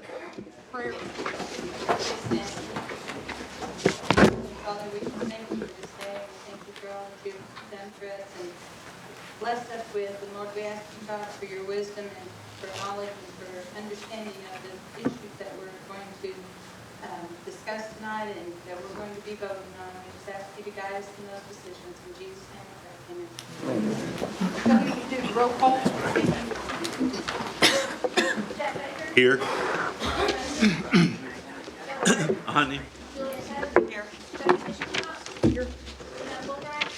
prayer. Father, we thank you for this day. We thank you for all that you've done for us and blessed us with. And Lord, we ask you, God, for your wisdom and for knowledge and for understanding of the issues that we're going to discuss tonight and that we're going to be voting on. We just ask you to guide us in those decisions. In Jesus' name we pray. Amen. So you can do the roll call. Here. Honey.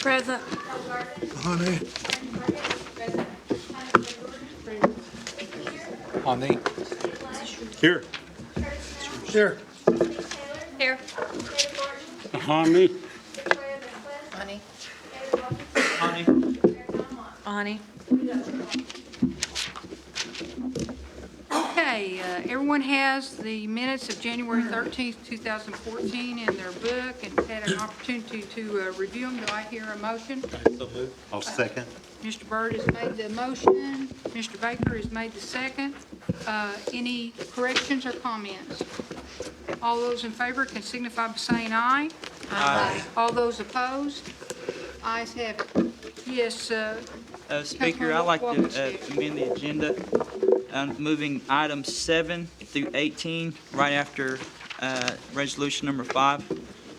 Present. Honey. Honey. Here. Here. Here. Honey. Honey. Honey. Honey. Okay, everyone has the minutes of January 13th, 2014 in their book and had an opportunity to review them. Do I hear a motion? I'll second. Mr. Byrd has made the motion. Mr. Baker has made the second. Any corrections or comments? All those in favor can signify by saying aye. Aye. All those opposed? Ayes have it. Yes, Speaker, I'd like to amend the agenda, moving items 7 through 18 right after resolution number 5.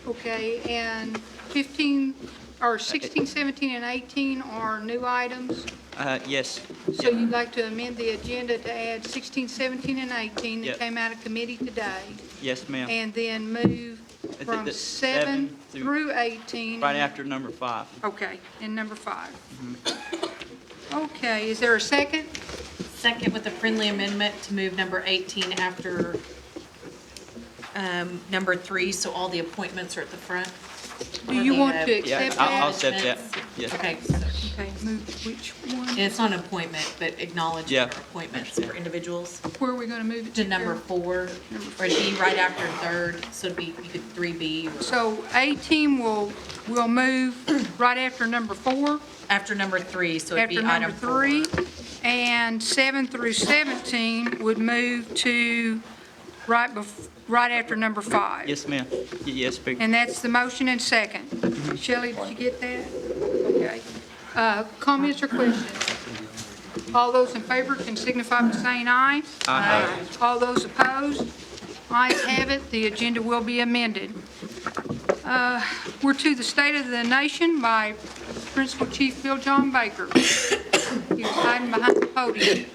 okay, and 15, or 16, 17, and 18 are new items. Yes. So you'd like to amend the agenda to add 16, 17, and 18 that Yep. came out of committee today, Yes, ma'am. and then move from the 7 7 through 18. Right after number 5. Okay, and number 5. Okay, is there a second? Second with a friendly amendment to move number 18 after number 3, so all the appointments are at the front. Do you want to Yeah, accept I'll that? accept that. Yes. Okay, Okay, move which one? and it's not an appointment, but acknowledge Yeah. their appointments for individuals. Where are we going to move it To to? number 4, or it'd be right after 3rd, so it'd be, you could 3B, or So 18 will move right after number 4, after number 3, so it'd be after number item 4. 3, and 7 through 17 would move to right after number 5. Yes, ma'am. Yes, Speaker. And that's the motion and second. Shelley, did you get that? Okay. Comments or questions? All those in favor can signify by saying aye. Aye. All those opposed? Ayes have it. The agenda will be amended. We're to the State of the Nation by Principal Chief Bill John Baker. He's hiding behind the podium.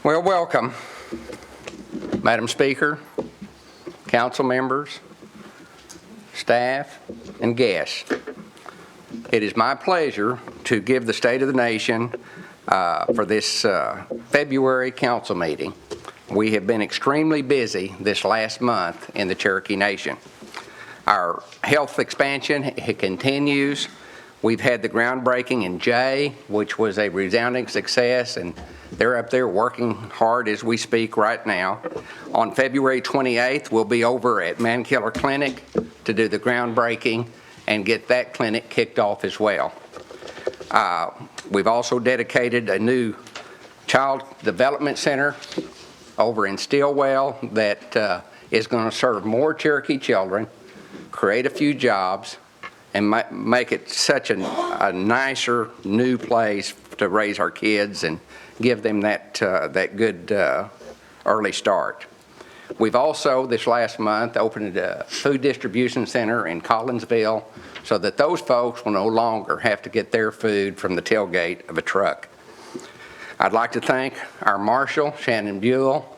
Well, welcome, Madam Speaker, council members, staff, and guests. It is my pleasure to give the State of the Nation for this February council meeting. We have been extremely busy this last month in the Cherokee Nation. Our health expansion continues. We've had the groundbreaking in Jay, which was a resounding success, and they're up there working hard as we speak right now. On February 28th, we'll be over at Mankiller Clinic to do the groundbreaking and get that clinic kicked off as well. We've also dedicated a new child development center over in Stillwell that is going to serve more Cherokee children, create a few jobs, and make it such a nicer new place to raise our kids and give them that good early start. We've also, this last month, opened a food distribution center in Collinsville so that those folks will no longer have to get their food from the tailgate of a truck. I'd like to thank our marshal, Shannon Buell,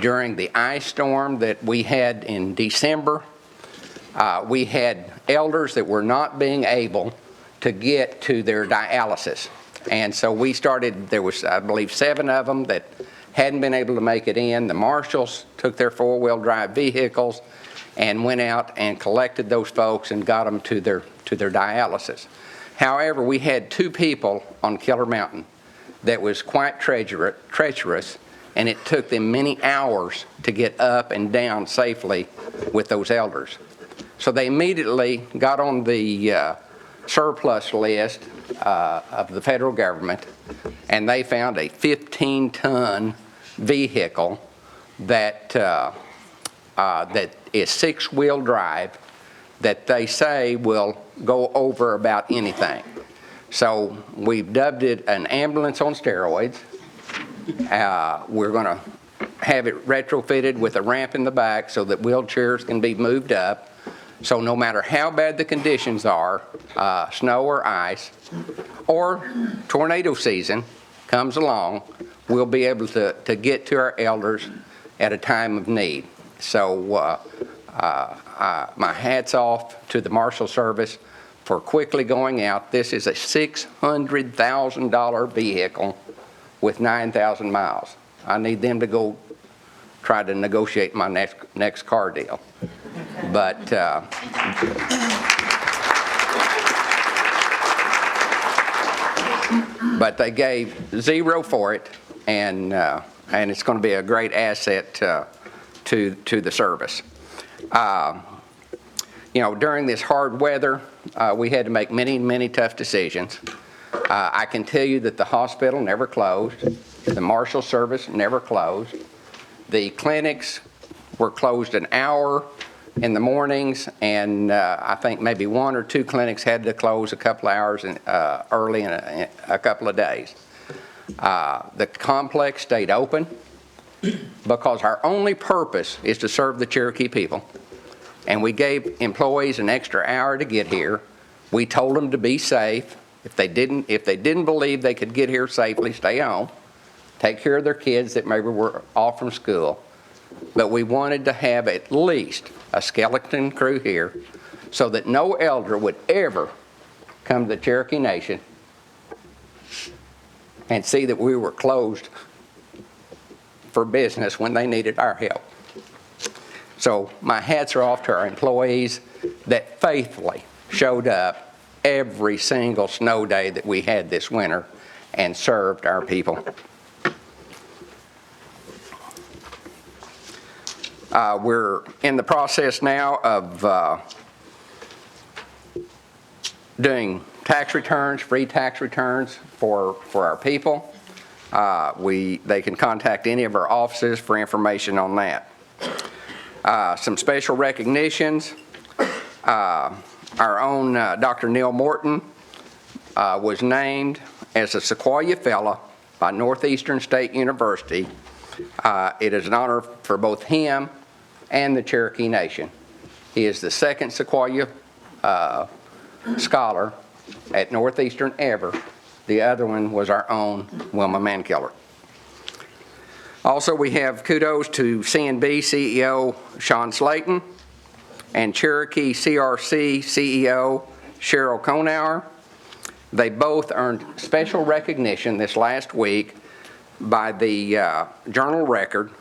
during the ice storm that we had in December. We had elders that were not being able to get to their dialysis. And so we started, there was, I believe, 7 of them that hadn't been able to make it in. The marshals took their four-wheel drive vehicles and went out and collected those folks and got them to their dialysis. However, we had 2 people on Killer Mountain that was quite treacherous, and it took them many hours to get up and down safely with those elders. So they immediately got on the surplus list of the federal government, and they found a 15-ton vehicle that is 6-wheel drive that they say will go over about anything. So we've dubbed it an ambulance on steroids. We're going to have it retrofitted with a ramp in the back so that wheelchairs can be moved up. So no matter how bad the conditions are, snow or ice, or tornado season comes along, we'll be able to get to our elders at a time of need. So my hat's off to the Marshal Service for quickly going out. This is a $600,000 vehicle with 9,000 miles. I need them to go try to negotiate my next car deal. But but they gave 0 for it, and it's going to be a great asset to the service. You know, during this hard weather, we had to make many tough decisions. I can tell you that the hospital never closed. The Marshal Service never closed. The clinics were closed an hour in the mornings, and I think maybe 1 or 2 clinics had to close a couple hours early in a couple of days. The complex stayed open because our only purpose is to serve the Cherokee people. And we gave employees an extra hour to get here. We told them to be safe. If they didn't believe they could get here safely, stay home. Take care of their kids that maybe were off from school. But we wanted to have at least a skeleton crew here so that no elder would ever come to the Cherokee Nation and see that we were closed for business when they needed our help. So my hats are off to our employees that faithfully showed up every single snow day that we had this winter and served our people. We're in the process now of doing tax returns, free tax returns for our people. They can contact any of our offices for information on that. Some special recognitions. Our own Dr. Neil Morton was named as a Sequoia Fellow by Northeastern State University. It is an honor for both him and the Cherokee Nation. He is the second Sequoia scholar at Northeastern ever. The other one was our own Wilma Mankiller. Also, we have kudos to CNB CEO Sean Slayton and Cherokee CRC CEO Cheryl Konauer. They both earned special recognition this last week by the Journal Record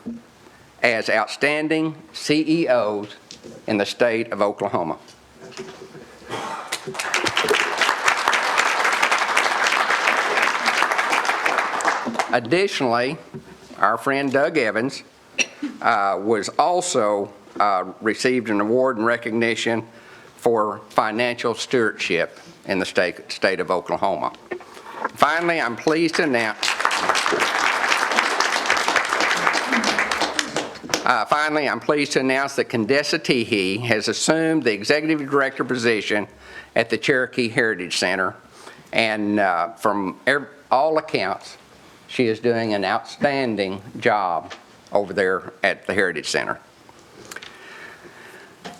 as outstanding CEOs in the state of Oklahoma. Additionally, our friend Doug Evans was also received an award and recognition for financial stewardship in the state of Oklahoma. Finally, I'm pleased to announce that Condessa Teehee has assumed the executive director position at the Cherokee Heritage Center, and from all accounts, she is doing an outstanding job over there at the Heritage Center.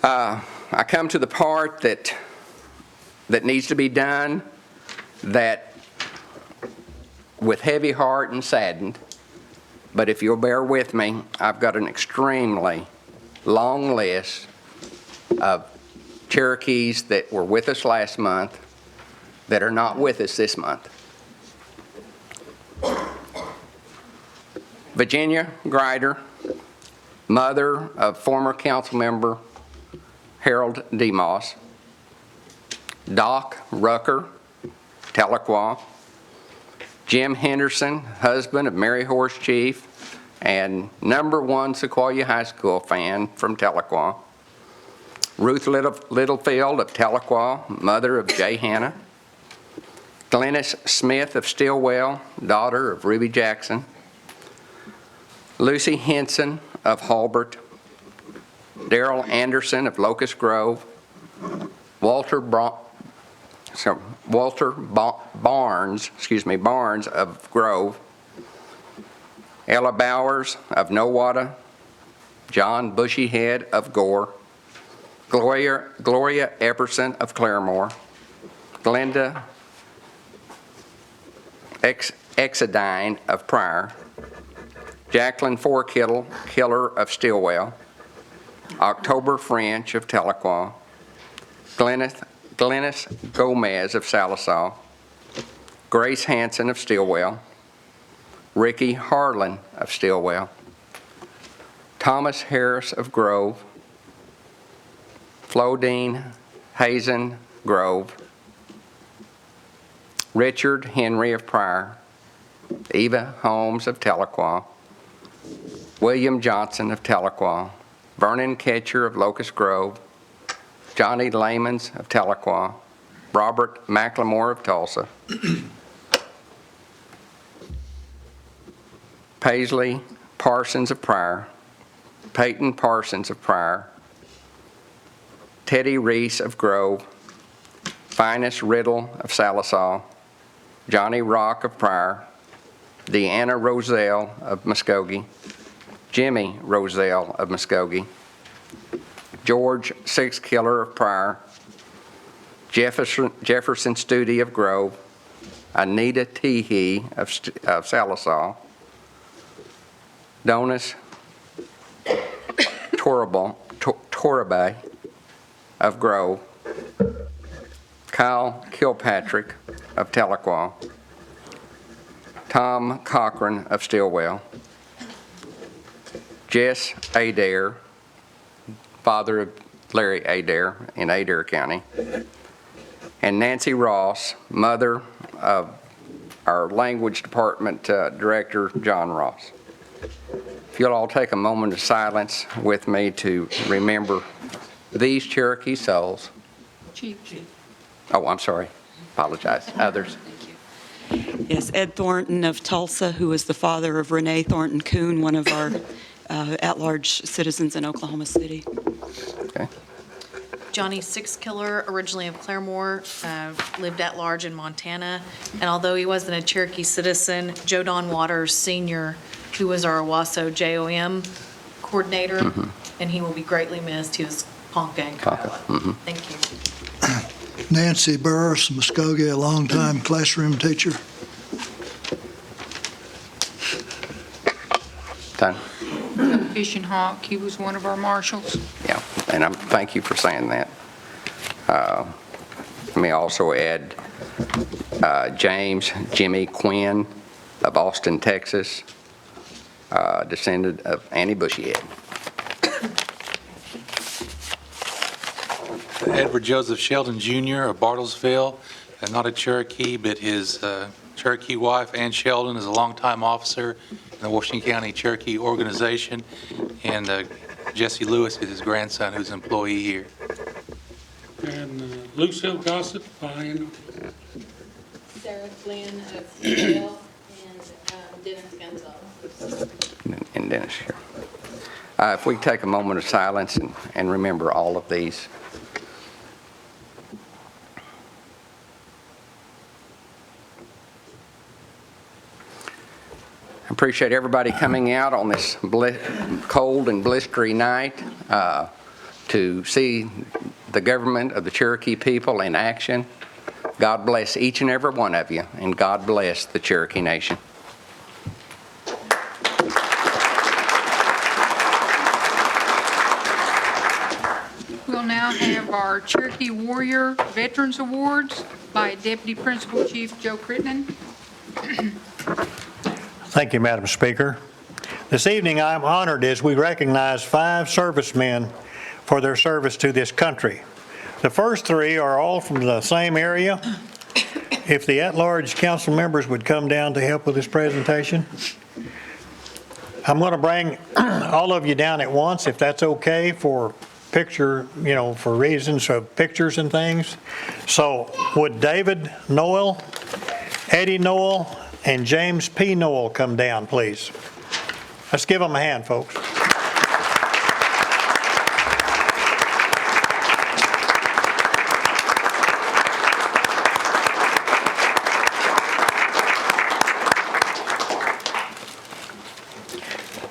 I come to the part that needs to be done, that with heavy heart and saddened, but if you'll bear with me, I've got an extremely long list of Cherokees that were with us last month that are not with us this month. Virginia Grider, mother of former council member Harold DeMoss. Doc Rucker, Tahlequah. Jim Henderson, husband of Mary Horse Chief and #1 Sequoia High School fan from Tahlequah. Ruth Littlefield of Tahlequah, mother of Jay Hanna. Glennis Smith of Stillwell, daughter of Ruby Jackson. Lucy Henson of Hulbert. Darrell Anderson of Locust Grove. Walter Barnes of Grove. Ella Bowers of Nowata. John Bushyhead of Gore. Gloria Epperson of Claremore. Glenda Exadine of Pryor. Jacqueline Killer of Stillwell. October French of Tahlequah. Glennis Gomez of Salisaw. Grace Hanson of Stillwell. Ricky Harlan of Stillwell. Thomas Harris of Grove. Flodine Hazen Grove. Richard Henry of Pryor. Eva Holmes of Tahlequah. William Johnson of Tahlequah. Vernon Ketcher of Locust Grove. Johnny Lamons of Tahlequah. Robert McLemore of Tulsa. Paisley Parsons of Pryor. Peyton Parsons of Pryor. Teddy Reese of Grove. Finus Riddle of Salisaw. Johnny Rock of Pryor. Deanna Roselle of Muskogee. Jimmy Roselle of Muskogee. George Sixkiller of Pryor. Jefferson Studi of Grove. Anita Teehee of Salisaw. Donis Torabay of Grove. Kyle Kilpatrick of Tahlequah. Tom Cochran of Stillwell. Jess Adair, father of Larry Adair in Adair County. And Nancy Ross, mother of our language department director, John Ross. If you'll all take a moment of silence with me to remember these Cherokee souls. Chief. Oh, I'm sorry. Apologize. Others. Yes, Ed Thornton of Tulsa, who was the father of Renee Thornton Kuhn, one of our at-large citizens in Oklahoma City. Okay. Johnny Sixkiller, originally of Claremore, lived at large in Montana. And although he wasn't a Cherokee citizen, Joe Don Waters Sr., who was our Owasso JOM coordinator, and he will be greatly missed. He was Ponca and Kiowa. Thank you. Nancy Burris, Muskogee, a longtime classroom teacher. Done. Fish and Hawk, he was one of our marshals. Yeah, and thank you for saying that. Let me also add James Jimmy Quinn of Austin, Texas, descendant of Annie Bushyhead. Edward Joseph Sheldon Jr. of Bartlesville, not a Cherokee, but his Cherokee wife, Ann Sheldon, is a longtime officer in the Washington County Cherokee organization, and Jesse Lewis is his grandson, who's an employee here. And Lucille Gossett, fine. Sarah Flynn of Seattle, and Dennis Gonzalez. And Dennis here. If we take a moment of silence and remember all of these. I appreciate everybody coming out on this cold and blistery night to see the government of the Cherokee people in action. God bless each and every one of you, and God bless the Cherokee Nation. We'll now have our Cherokee Warrior Veterans Awards by Deputy Principal Chief Joe Crittenden. Thank you, Madam Speaker. This evening, I am honored as we recognize 5 servicemen for their service to this country. The first 3 are all from the same area. If the at-large council members would come down to help with this presentation. I'm going to bring all of you down at once, if that's okay, for picture, for reasons of pictures and things. So would David Noel, Eddie Noel, and James P. Noel come down, please? Let's give them a hand, folks.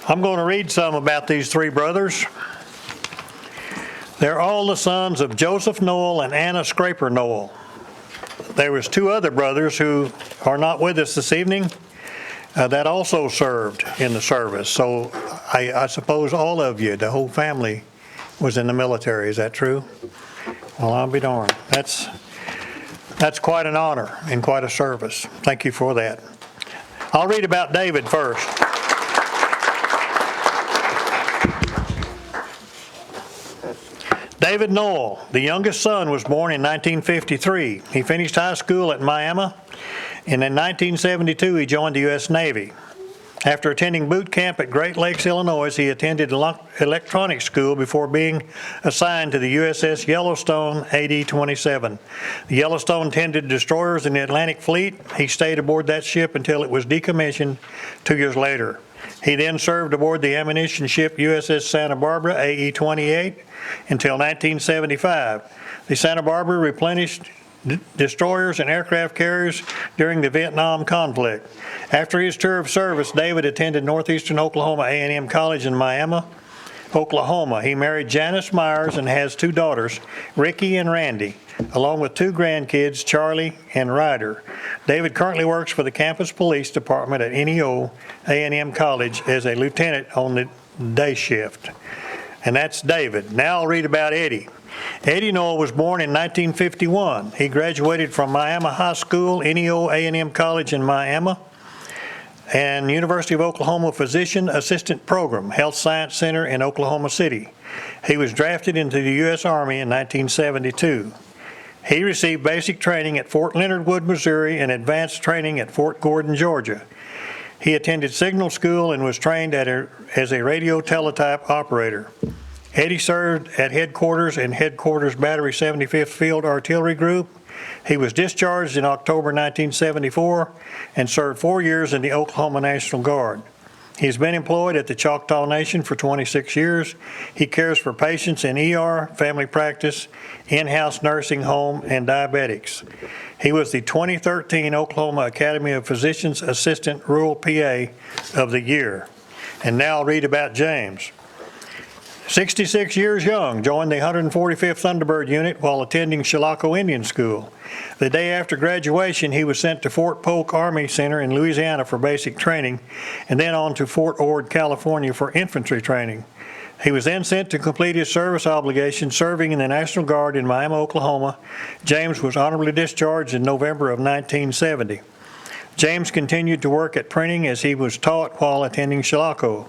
I'm going to read some about these 3 brothers. They're all the sons of Joseph Noel and Anna Scraper Noel. There was 2 other brothers who are not with us this evening that also served in the service. So I suppose all of you, the whole family, was in the military. Is that true? Well, I'll be darned. That's quite an honor and quite a service. Thank you for that. I'll read about David first. David Noel, the youngest son, was born in 1953. He finished high school at Miami, and in 1972 he joined the U.S. Navy. After attending boot camp at Great Lakes, Illinois, he attended electronics school before being assigned to the USS Yellowstone AD-27. The Yellowstone tended destroyers in the Atlantic Fleet. He stayed aboard that ship until it was decommissioned 2 years later. He then served aboard the ammunition ship USS Santa Barbara AE-28 until 1975. The Santa Barbara replenished destroyers and aircraft carriers during the Vietnam conflict. After his tour of service, David attended Northeastern Oklahoma A&M College in Miami, Oklahoma. He married Janice Myers and has 2 daughters, Ricky and Randy, along with 2 grandkids, Charlie and Ryder. David currently works for the campus police department at NEO A&M College as a lieutenant on the day shift. And that's David. Now I'll read about Eddie. Eddie Noel was born in 1951. He graduated from Miami High School, NEO A&M College in Miami, and University of Oklahoma Physician Assistant Program, Health Science Center in Oklahoma City. He was drafted into the U.S. Army in 1972. He received basic training at Fort Leonard Wood, Missouri, and advanced training at Fort Gordon, Georgia. He attended signal school and was trained as a radio teletype operator. Eddie served at Headquarters and Headquarters Battery 75th Field Artillery Group. He was discharged in October 1974 and served 4 years in the Oklahoma National Guard. He's been employed at the Choctaw Nation for 26 years. He cares for patients in ER, family practice, in-house nursing home, and diabetics. He was the 2013 Oklahoma Academy of Physicians Assistant Rural PA of the Year. And now I'll read about James. 66 years young, joined the 145th Thunderbird Unit while attending Chilocco Indian School. The day after graduation, he was sent to Fort Polk Army Center in Louisiana for basic training, and then on to Fort Ord, California for infantry training. He was then sent to complete his service obligation serving in the National Guard in Miami, Oklahoma. James was honorably discharged in November of 1970. James continued to work at printing as he was taught while attending Chilocco.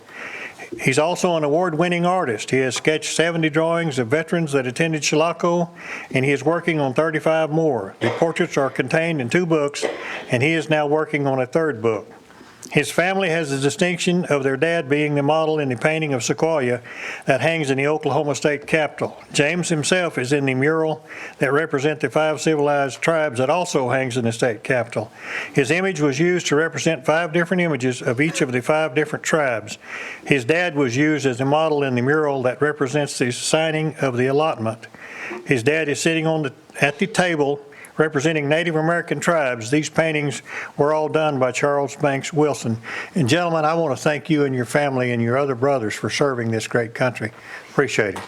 He's also an award-winning artist. He has sketched 70 drawings of veterans that attended Chilocco, and he is working on 35 more. The portraits are contained in 2 books, and he is now working on a 3rd book. His family has the distinction of their dad being the model in the painting of Sequoia that hangs in the Oklahoma State Capitol. James himself is in the mural that represents the 5 civilized tribes that also hangs in the state capitol. His image was used to represent 5 different images of each of the 5 different tribes. His dad was used as the model in the mural that represents the signing of the allotment. His dad is sitting at the table representing Native American tribes. These paintings were all done by Charles Banks Wilson. And gentlemen, I want to thank you and your family and your other brothers for serving this great country. Appreciate it.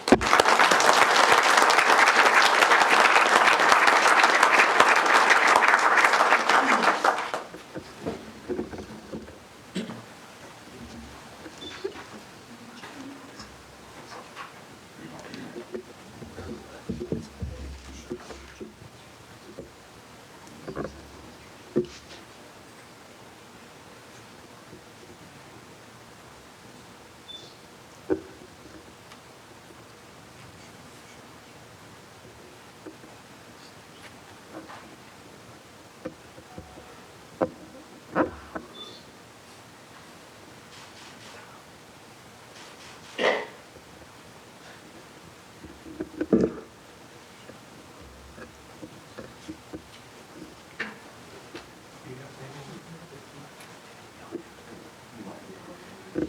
Come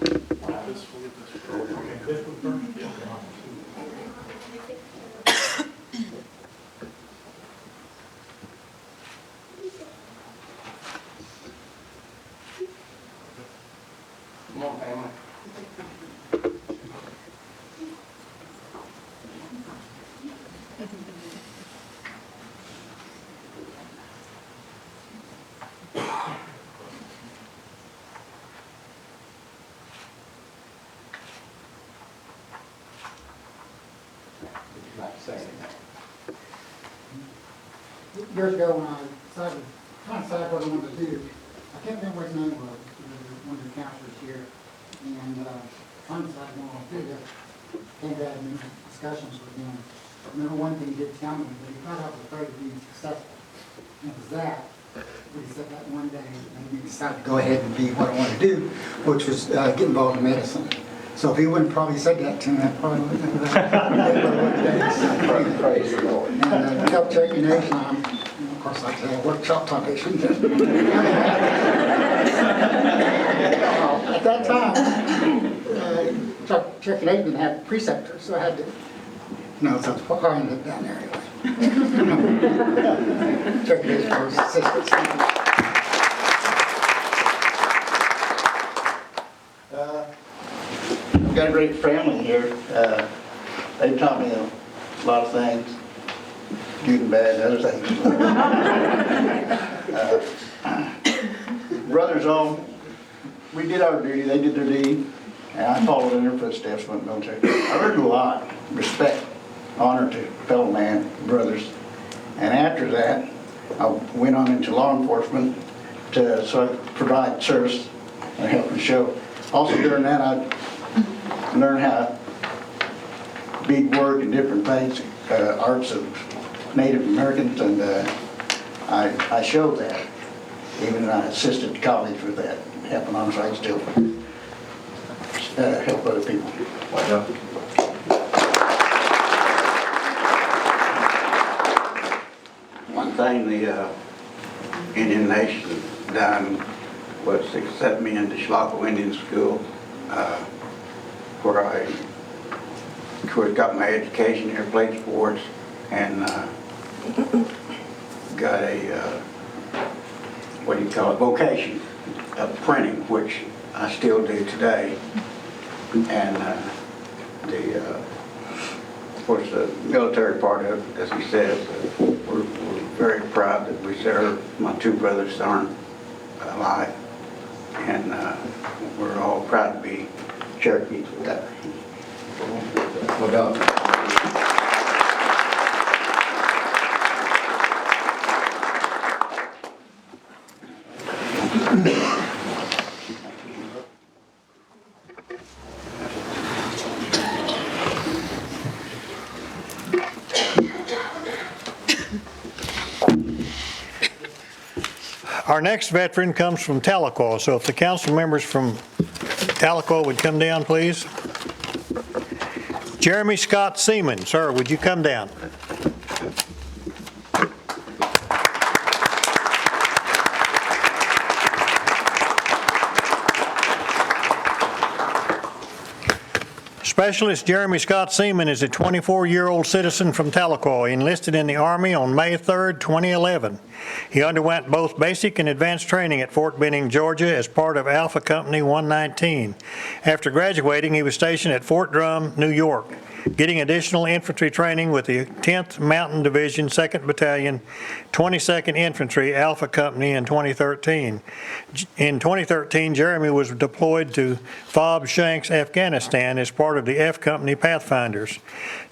on, family. Would you like to say anything? Years ago, when I decided, trying to decide what I wanted to do, I can't remember what his name was, one of the counselors here, and trying to decide what I wanted to do, came to have many discussions with him. I remember one thing he did tell me, that he thought I was afraid of being successful. And it was that, but he said that one day, made me decide to go ahead and be what I wanted to do, which was get involved in medicine. So if he wouldn't probably said that to me, I probably wouldn't have that. Praise the Lord. And helped Cherokee Nation, of course, like I say, I worked Choctaw Nation. At that time, Cherokee Nation didn't have preceptors, so I had to, so that's why I ended up down there anyway. Cherokee Nation was assistants. I've got a great family here. They taught me a lot of things, good and bad and other things. Brothers all, we did our duty, they did their deed, and I followed in their footsteps, went military. I learned a lot, respect, honor to fellow man, brothers. And after that, I went on into law enforcement to sort of provide service and help and show. Also during that, I learned how beadwork and different things, arts of Native Americans, and I showed that. Even I assisted college with that, helping on sites to help other people. One thing the Indian Nation done was accept me into Schlocko Indian School, where I, of course, got my education here, played sports, and got a, vocation of printing, which I still do today. And of course, the military part of it, as he says, we're very proud that we served. My two brothers aren't alive, and we're all proud to be Cherokees with that. Well done. Our next veteran comes from Tahlequah, so if the council members from Tahlequah would come down, please. Jeremy Scott Seaman, sir, would you come down? Specialist Jeremy Scott Seaman is a 24-year-old citizen from Tahlequah. He enlisted in the Army on May 3rd, 2011. He underwent both basic and advanced training at Fort Benning, Georgia as part of Alpha Company 119. After graduating, he was stationed at Fort Drum, New York, getting additional infantry training with the 10th Mountain Division, 2nd Battalion, 22nd Infantry, Alpha Company in 2013. In 2013, Jeremy was deployed to Fob Shanks, Afghanistan as part of the F Company Pathfinders,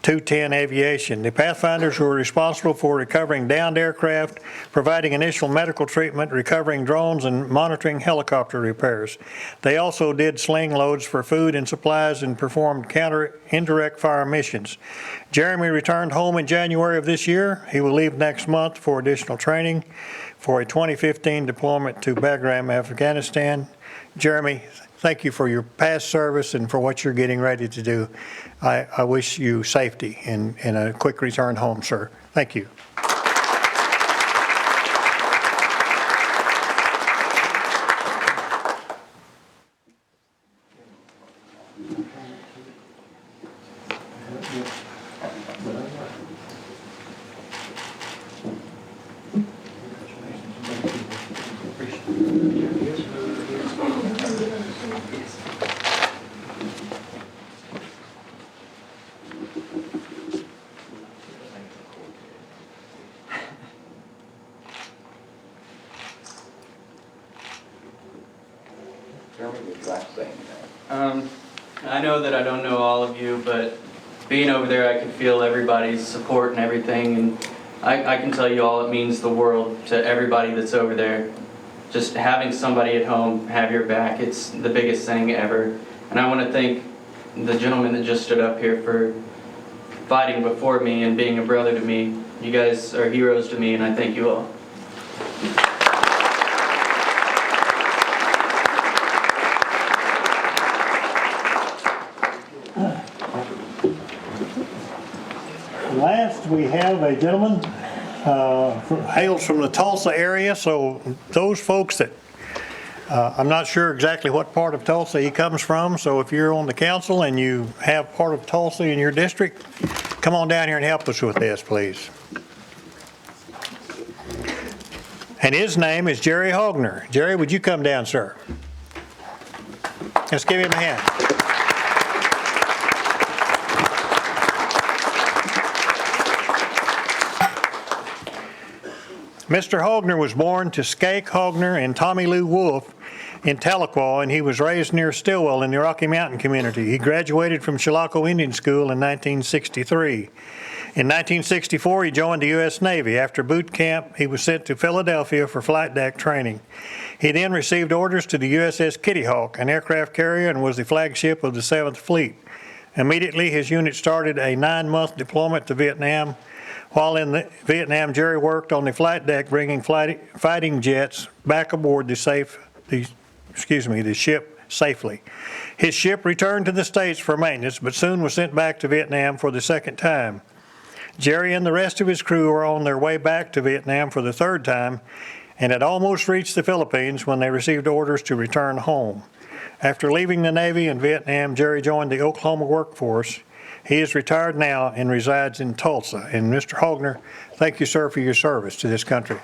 210 Aviation. The Pathfinders were responsible for recovering downed aircraft, providing initial medical treatment, recovering drones, and monitoring helicopter repairs. They also did sling loads for food and supplies and performed counter indirect fire missions. Jeremy returned home in January of this year. He will leave next month for additional training for a 2015 deployment to Bagram, Afghanistan. Jeremy, thank you for your past service and for what you're getting ready to do. I wish you safety and a quick return home, sir. Thank you. Jeremy, would you like to say anything? I know that I don't know all of you, but being over there, I can feel everybody's support and everything, and I can tell you all it means the world to everybody that's over there. Just having somebody at home have your back, it's the biggest thing ever. And I want to thank the gentleman that just stood up here for fighting before me and being a brother to me. You guys are heroes to me, and I thank you all. Last, we have a gentleman hails from the Tulsa area, so those folks that, I'm not sure exactly what part of Tulsa he comes from, so if you're on the council and you have part of Tulsa in your district, come on down here and help us with this, please. And his name is Jerry Hogner. Jerry, would you come down, sir? Let's give him a hand. Mr. Hogner was born to Skake Hogner and Tommy Lou Wolf in Tahlequah, and he was raised near Stillwell in the Rocky Mountain community. He graduated from Chilocco Indian School in 1963. In 1964, he joined the U.S. Navy. After boot camp, he was sent to Philadelphia for flight deck training. He then received orders to the USS Kitty Hawk, an aircraft carrier, and was the flagship of the 7th Fleet. Immediately, his unit started a 9-month deployment to Vietnam. While in Vietnam, Jerry worked on the flight deck, bringing fighting jets back aboard the ship safely. His ship returned to the States for maintenance, but soon was sent back to Vietnam for the second time. Jerry and the rest of his crew were on their way back to Vietnam for the third time and had almost reached the Philippines when they received orders to return home. After leaving the Navy in Vietnam, Jerry joined the Oklahoma workforce. He is retired now and resides in Tulsa. And Mr. Hogner, thank you, sir, for your service to this country.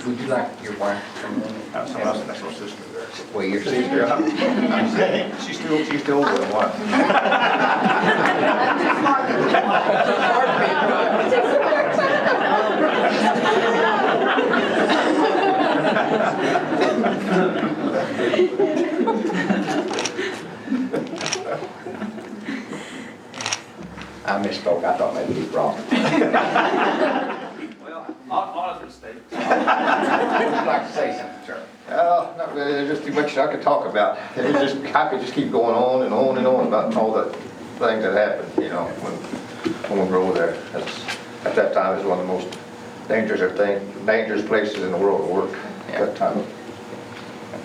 Would you like your wife to come in? That's my sister there. Well, your sister, I'm saying. She's still with what? I misspoke. I thought maybe you brought it. Well, honest mistake. Would you like to say something, sir? Not really. There's just too much I could talk about. I could just keep going on and on and on about all the things that happened, you know, when we were over there. At that time, it was one of the most dangerous places in the world to work at that time.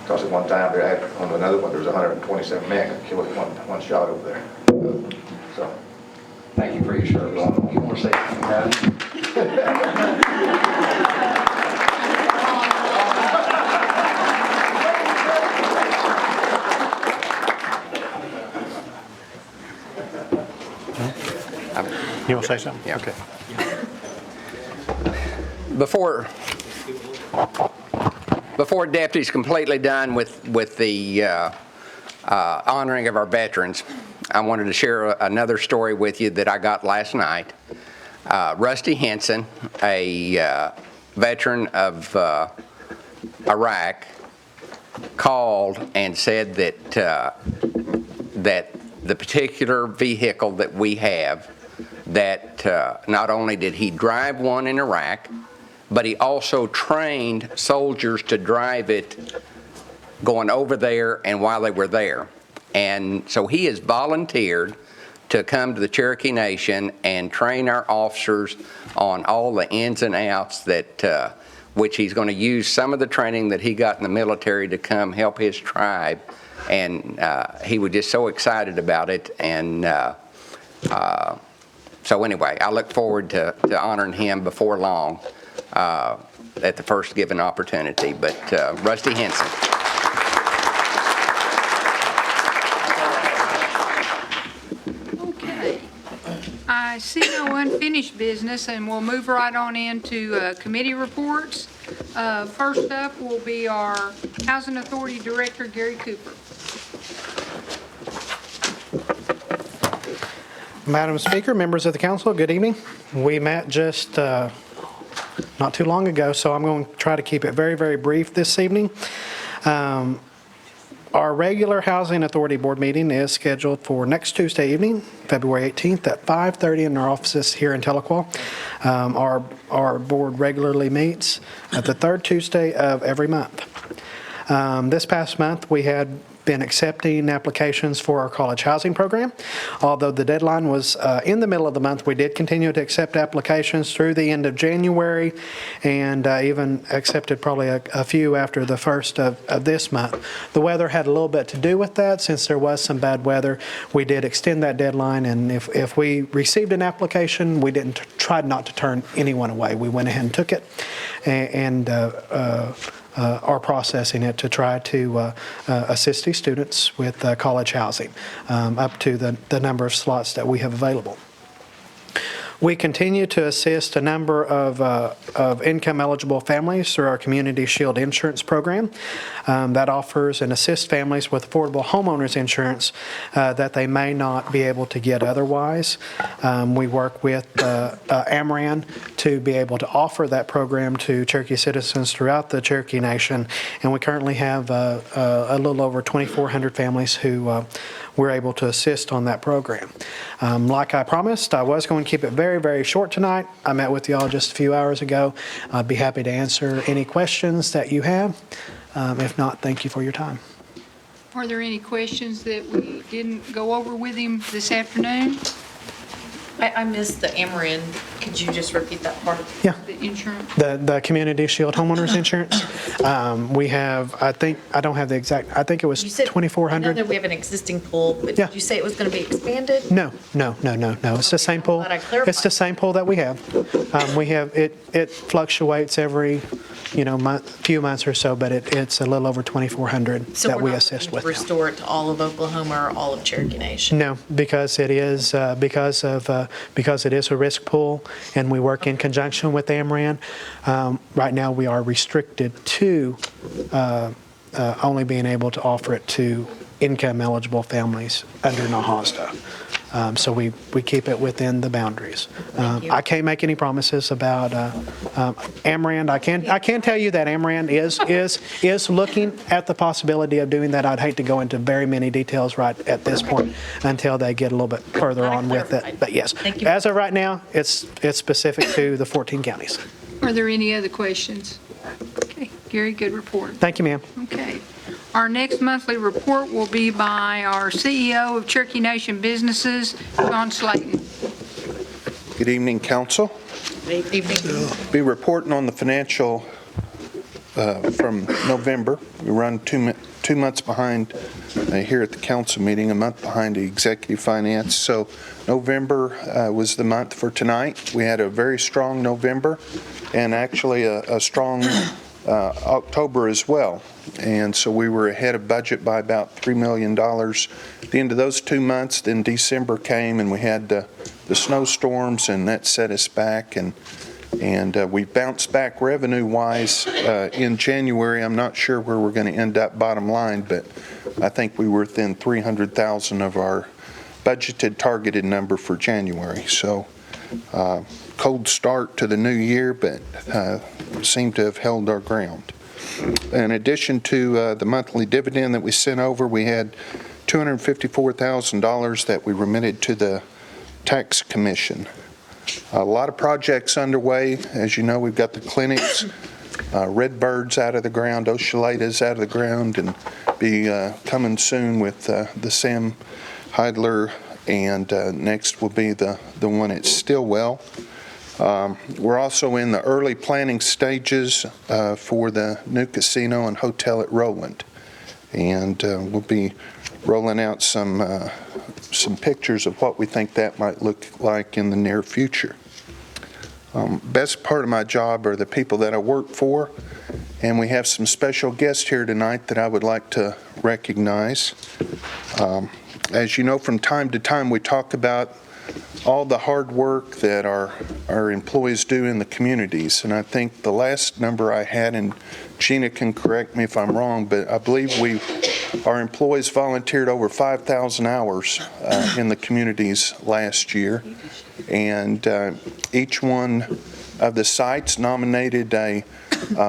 Because at one time, on another one, there was 127 men got killed with one shot over there. So, Thank you for your service. You want to say something about it? You want to say something? Yeah. Okay. Before deputy's completely done with the honoring of our veterans, I wanted to share another story with you that I got last night. Rusty Henson, a veteran of Iraq, called and said that the particular vehicle that we have, that not only did he drive one in Iraq, but he also trained soldiers to drive it going over there and while they were there. And so he has volunteered to come to the Cherokee Nation and train our officers on all the ins and outs that, which he's going to use some of the training that he got in the military to come help his tribe. And he was just so excited about it. And so anyway, I look forward to honoring him before long at the first given opportunity. But Rusty Henson. Okay. I see no unfinished business, and we'll move right on into committee reports. First up will be our Housing Authority Director, Gary Cooper. Madam Speaker, members of the council, good evening. We met just not too long ago, so I'm going to try to keep it very, very brief this evening. Our regular Housing Authority Board meeting is scheduled for next Tuesday evening, February 18th at 5:30 in our offices here in Tahlequah. Our board regularly meets at the third Tuesday of every month. This past month, we had been accepting applications for our college housing program. Although the deadline was in the middle of the month, we did continue to accept applications through the end of January, and even accepted probably a few after the first of this month. The weather had a little bit to do with that. Since there was some bad weather, we did extend that deadline, and if we received an application, we didn't try not to turn anyone away. We went ahead and took it, and are processing it to try to assist these students with college housing up to the number of slots that we have available. We continue to assist a number of income-eligible families through our Community Shield Insurance Program that offers and assists families with affordable homeowners insurance that they may not be able to get otherwise. We work with AMRAN to be able to offer that program to Cherokee citizens throughout the Cherokee Nation, and we currently have a little over 2,400 families who we're able to assist on that program. Like I promised, I was going to keep it very, very short tonight. I met with y'all just a few hours ago. I'd be happy to answer any questions that you have. If not, thank you for your time. Are there any questions that we didn't go over with him this afternoon? I missed the Amarin. Could you just repeat that part? Yeah. The insurance? The Community Shield homeowners insurance. We have, I don't have the exact, I think it was You said 2,400. I know that we have an existing pool, but Yeah. did you say it was going to be expanded? No. It's the same pool. Glad I clarified. It's the same pool that we have. We have, it fluctuates every, few months or so, but it's a little over 2,400 So that we're we not assist looking with to now. restore it to all of Oklahoma or all of Cherokee Nation? No, because it is because it is a risk pool, and we work in conjunction with AMRAN. Right now, we are restricted to only being able to offer it to income-eligible families under NAHASDA. So we keep it within the boundaries. I can't make any promises about AMRAN. I can tell you that AMRAN is looking at the possibility of doing that. I'd hate to go into very many details right at this point until they get a little bit further on with it. But yes, as of right now, it's specific to the 14 counties. Are there any other questions? Okay, Gary, good report. Thank you, ma'am. Okay. Our next monthly report will be by our CEO of Cherokee Nation Businesses, John Slayton. Good evening, council. Good evening. Be reporting on the financial from November. We run two months behind here at the council meeting, a month behind the executive finance. So November was the month for tonight. We had a very strong November and actually a strong October as well. And so we were ahead of budget by about $3 million. At the end of those 2 months, then December came and we had the snowstorms, and that set us back. And we bounced back revenue-wise in January. I'm not sure where we're going to end up bottom line, but I think we were within $300,000 of our budgeted targeted number for January. So cold start to the new year, but seem to have held our ground. In addition to the monthly dividend that we sent over, we had $254,000 that we remitted to the tax commission. A lot of projects underway. As you know, we've got the clinics, Redbird's out of the ground, Oshaleda's out of the ground, and be coming soon with the Sam Heidler, and next will be the one at Stillwell. We're also in the early planning stages for the new casino and hotel at Roland, and we'll be rolling out some pictures of what we think that might look like in the near future. Best part of my job are the people that I work for, and we have some special guests here tonight that I would like to recognize. As you know, from time to time we talk about all the hard work that our employees do in the communities, and I think the last number I had, and Gina can correct me if I'm wrong, but I believe our employees volunteered over 5,000 hours in the communities last year, and each one of the sites nominated a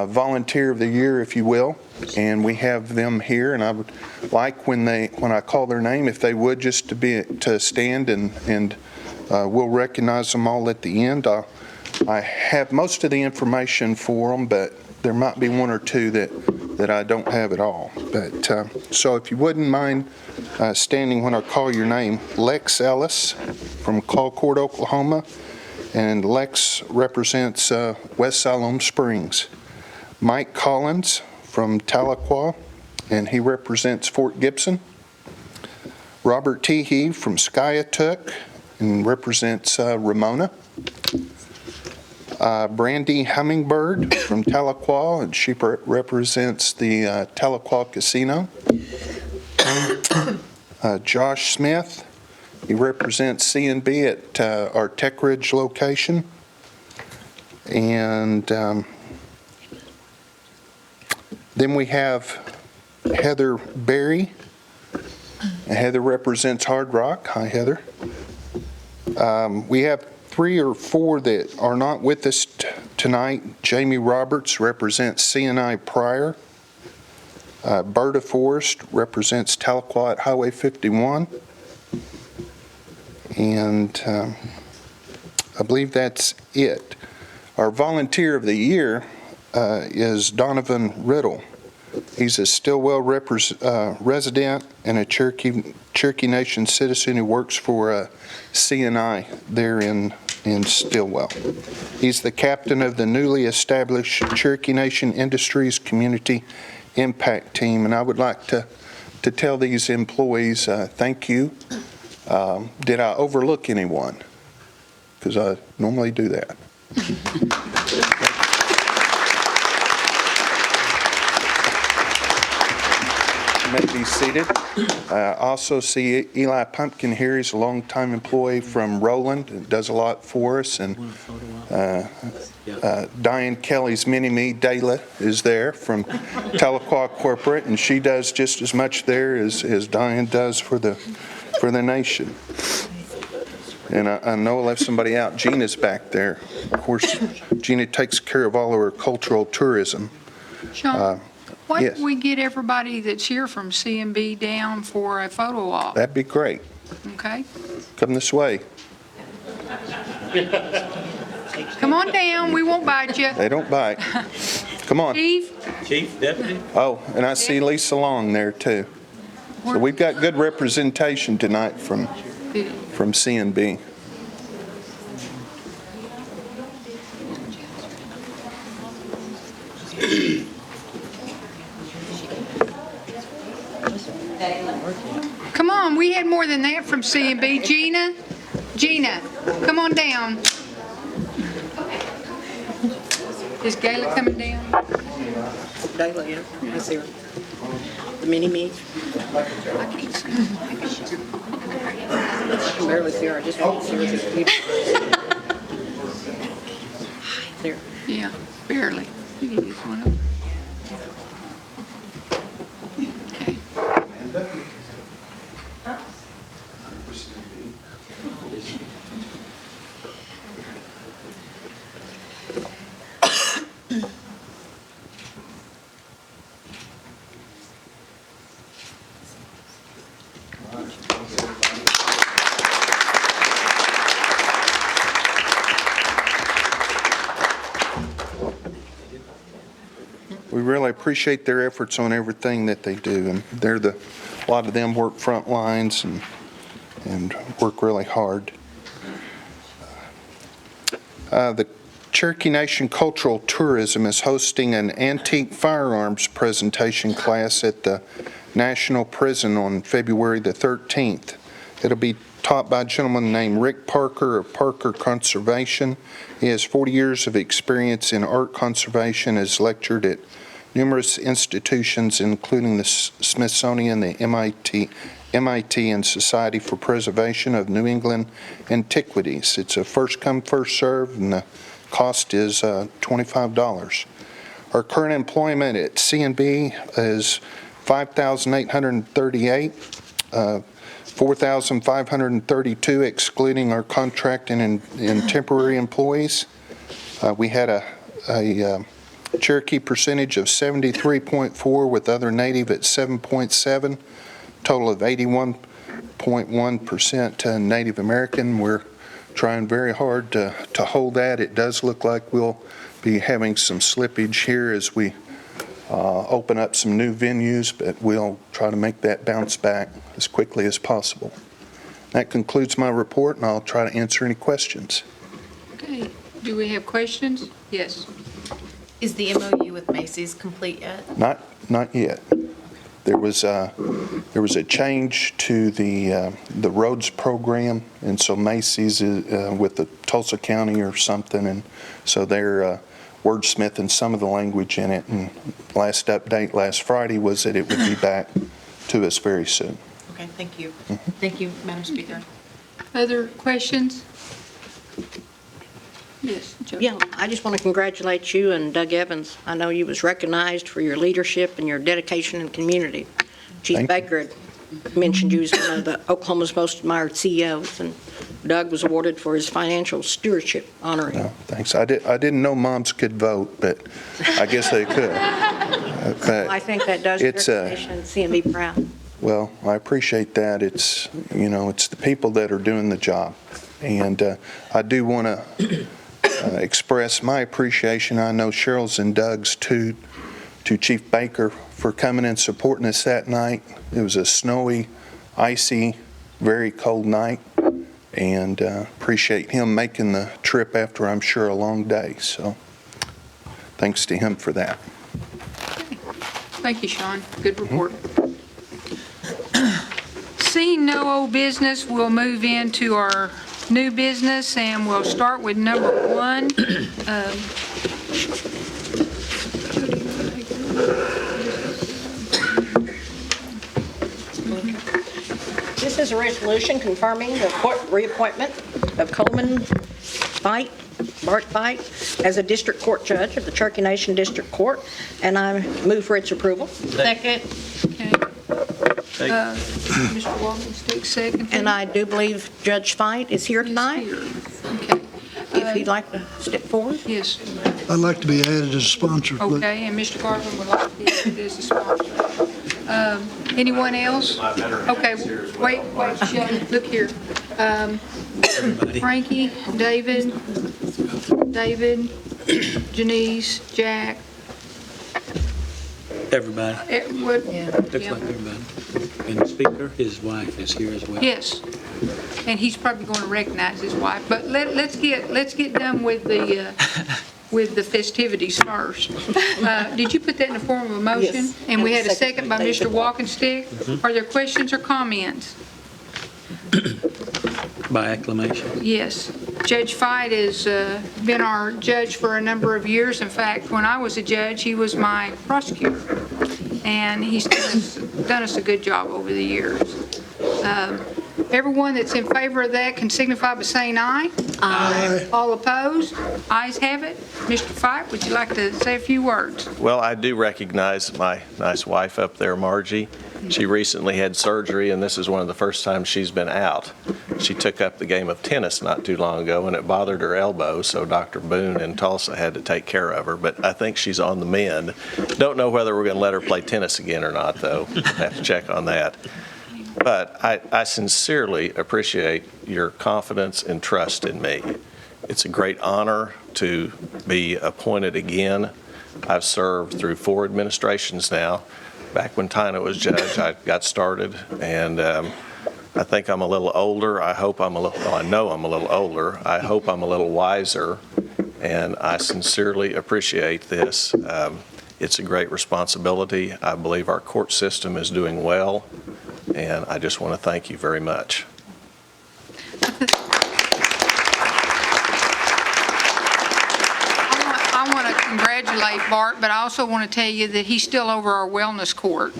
volunteer of the year, if you will, and we have them here, and I would like when I call their name, if they would, just to stand, and we'll recognize them all at the end. I have most of the information for them, but there might be one or two that I don't have at all. But so if you wouldn't mind standing when I call your name. Lex Ellis from Colcord, Oklahoma, and Lex represents West Siloam Springs. Mike Collins from Tahlequah, and he represents Fort Gibson. Robert Teehee from Skiatook and represents Ramona. Brandy Hummingbird from Tahlequah, and she represents the Tahlequah Casino. Josh Smith, he represents C&B at our Tech Ridge location. And then we have Heather Berry. Heather represents Hard Rock. Hi, Heather. We have 3 or 4 that are not with us tonight. Jamie Roberts represents C&I Pryor. Berta Forrest represents Tahlequah at Highway 51. And I believe that's it. Our volunteer of the year is Donovan Riddle. He's a Stillwell resident and a Cherokee Nation citizen who works for C&I there in Stillwell. He's the captain of the newly established Cherokee Nation Industries Community Impact Team, and I would like to tell these employees thank you. Did I overlook anyone? Because I normally do that. You may be seated. I also see Eli Pumpkin here. He's a longtime employee from Roland and does a lot for us. And Diane Kelly's mini-me, Dayla, is there from Tahlequah Corporate, and she does just as much there as Diane does for the nation. And I know I left somebody out. Gina's back there. Of course, Gina takes care of all of our cultural tourism. Sean, why yes. don't we get everybody that's here from C&B down for a photo op? That'd be great. Okay? Come this way. Come on down, we won't bite you. They don't bite. Come on. Chief, Deputy? Oh, and I see Lisa Long there too. So we've got good representation tonight from C&B. Come on, we had more than that from C&B. Gina, come on down. Is Gayla coming down? Gayla, yeah, I see her. The mini-me. I can't see her. I can barely see her, I just want to see her through the computer. There. Yeah, barely. You can use one of them. we really appreciate their efforts on everything that they do, and a lot of them work front lines and work really hard. The Cherokee Nation Cultural Tourism is hosting an antique firearms presentation class at the National Prison on February the 13th. It'll be taught by a gentleman named Rick Parker of Parker Conservation. He has 40 years of experience in art conservation, has lectured at numerous institutions, including the Smithsonian, the MIT, and Society for Preservation of New England Antiquities. It's a first-come, first-served, and the cost is $25. Our current employment at C&B is $5,838, $4,532 excluding our contract and temporary employees. We had a Cherokee percentage of 73.4 with other Native at 7.7, total of 81.1% Native American. We're trying very hard to hold that. It does look like we'll be having some slippage here as we open up some new venues, but we'll try to make that bounce back as quickly as possible. That concludes my report, and I'll try to answer any questions. Okay, do we have questions? Yes. Is the MOU with Macy's complete yet? Not yet. There was a change to the roads program, and so Macy's is with the Tulsa County or something, and so they're wordsmithing some of the language in it. And last update last Friday was that it would be back to us very soon. Okay, thank you. Thank you, Madam Speaker. Other questions? Yes, Joe. Yeah, I just want to congratulate you and Doug Evans. I know you was recognized for your leadership and your dedication in the community. Chief Baker had mentioned you as one of the Oklahoma's most admired CEOs, and Doug was awarded for his financial stewardship honor. No, thanks. I didn't know moms could vote, but I guess they could. I think that does your reputation and C&B proud. Well, I appreciate that. It's the people that are doing the job, and I do want to express my appreciation. I know Cheryl's and Doug's to Chief Baker for coming and supporting us that night. It was a snowy, icy, very cold night, and appreciate him making the trip after, I'm sure, a long day. So thanks to him for that. Thank you, Sean. Good report. Seeing no old business, we'll move into our new business, and we'll start with number 1. This is a resolution confirming the court reappointment of Coleman Bart Fight, as a district court judge of the Cherokee Nation District Court, and I move for its approval. Second. Okay. Mr. Walton, second. And I do believe Judge Fight is here tonight. Okay. If he'd like to step forward. Yes. I'd like to be added as a sponsor. Okay, and Mr. Garvin would like to be added as a sponsor. Anyone else? Okay, wait, Shelley, look here. Frankie, David, Janice, Jack. Everybody. What? Looks like everybody. And the speaker, his wife is here as well. Yes, and he's probably going to recognize his wife. But let's get done with the festivities first. Did you put that in the form of a motion? Yes. And we had a second by Mr. Walkenstick. Are there questions or comments? By acclamation. Yes. Judge Fight has been our judge for a number of years. In fact, when I was a judge, he was my prosecutor. And he's done us a good job over the years. Everyone that's in favor of that can signify by saying aye. Aye. All opposed? Ayes have it. Mr. Fight, would you like to say a few words? Well, I do recognize my nice wife up there, Margie. She recently had surgery, and this is one of the first times she's been out. She took up the game of tennis not too long ago, and it bothered her elbow, so Dr. Boone in Tulsa had to take care of her. But I think she's on the mend. Don't know whether we're going to let her play tennis again or not, though. Have to check on that. But I sincerely appreciate your confidence and trust in me. It's a great honor to be appointed again. I've served through 4 administrations now. Back when Tina was judge, I got started, and I think I'm a little older. I hope I'm a little, well, I know I'm a little older. I hope I'm a little wiser, and I sincerely appreciate this. It's a great responsibility. I believe our court system is doing well, and I just want to thank you very much. I want to congratulate Bart, but I also want to tell you that he's still over our wellness court.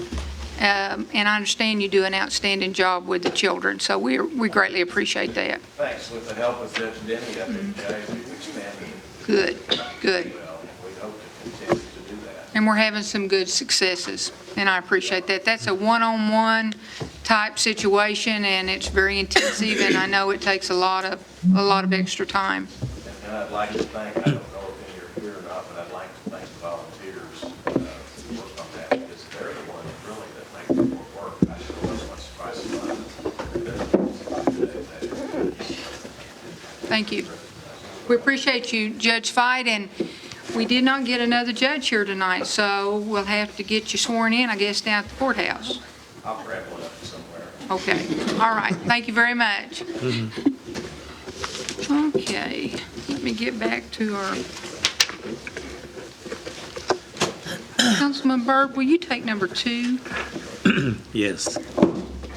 And I understand you do an outstanding job with the children, so we greatly appreciate that. Thanks. With the help of Judge Denny, I think we've expanded. Good, good. Well, we hope to continue to do that. And we're having some good successes, and I appreciate that. That's a one-on-one type situation, and it's very intensive, and I know it takes a lot of extra time. And I'd like to thank, I don't know if any are here or not, but I'd like to thank the volunteers who work on that, because they're the ones really that make the court work. I sure was not surprised. Thank you. We appreciate you, Judge Fight, and we did not get another judge here tonight, so we'll have to get you sworn in, I guess, down at the courthouse. I'll grab one up somewhere. Okay, all right, thank you very much. Okay, let me get back to our, Councilman Byrd, will you take number 2? Yes.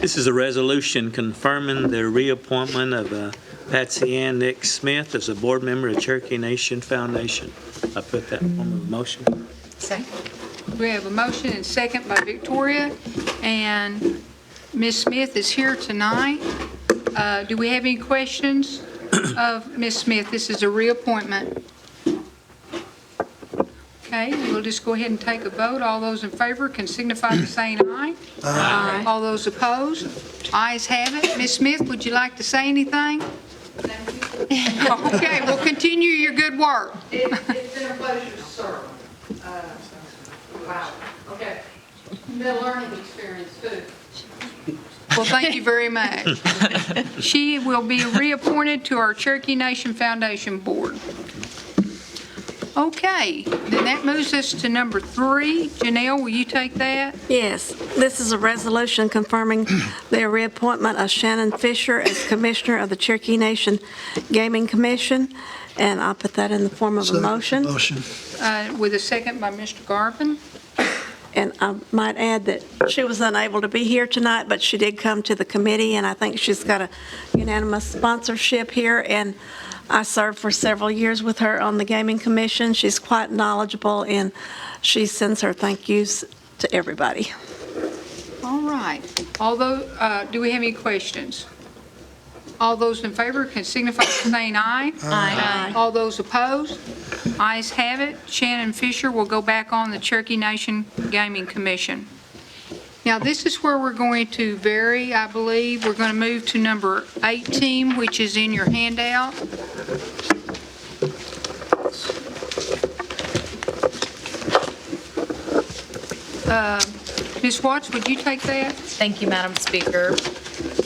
This is a resolution confirming the reappointment of Patsy Ann Nick Smith as a board member of Cherokee Nation Foundation. I put that in form of a motion. Second. We have a motion and second by Victoria, and Ms. Smith is here tonight. Do we have any questions of Ms. Smith? This is a reappointment. Okay, we'll just go ahead and take a vote. All those in favor can signify by saying aye. Aye. All those opposed? Ayes have it. Ms. Smith, would you like to say anything? Okay, we'll continue your good work. It's been a pleasure to serve. Wow, okay. Been a learning experience too. Well, thank you very much. She will be reappointed to our Cherokee Nation Foundation Board. Okay, then that moves us to number 3. Janelle, will you take that? Yes, this is a resolution confirming the reappointment of Shannon Fisher as Commissioner of the Cherokee Nation Gaming Commission, and I'll put that in the form of a motion. With a second by Mr. Garvin. And I might add that she was unable to be here tonight, but she did come to the committee, and I think she's got a unanimous sponsorship here, and I served for several years with her on the Gaming Commission. She's quite knowledgeable, and she sends her thank yous to everybody. All right. Although, do we have any questions? All those in favor can signify by saying aye. Aye. All those opposed? Ayes have it. Shannon Fisher will go back on the Cherokee Nation Gaming Commission. Now, this is where we're going to vary, I believe. We're going to move to number 18, which is in your handout. Ms. Watts, would you take that? Thank you, Madam Speaker.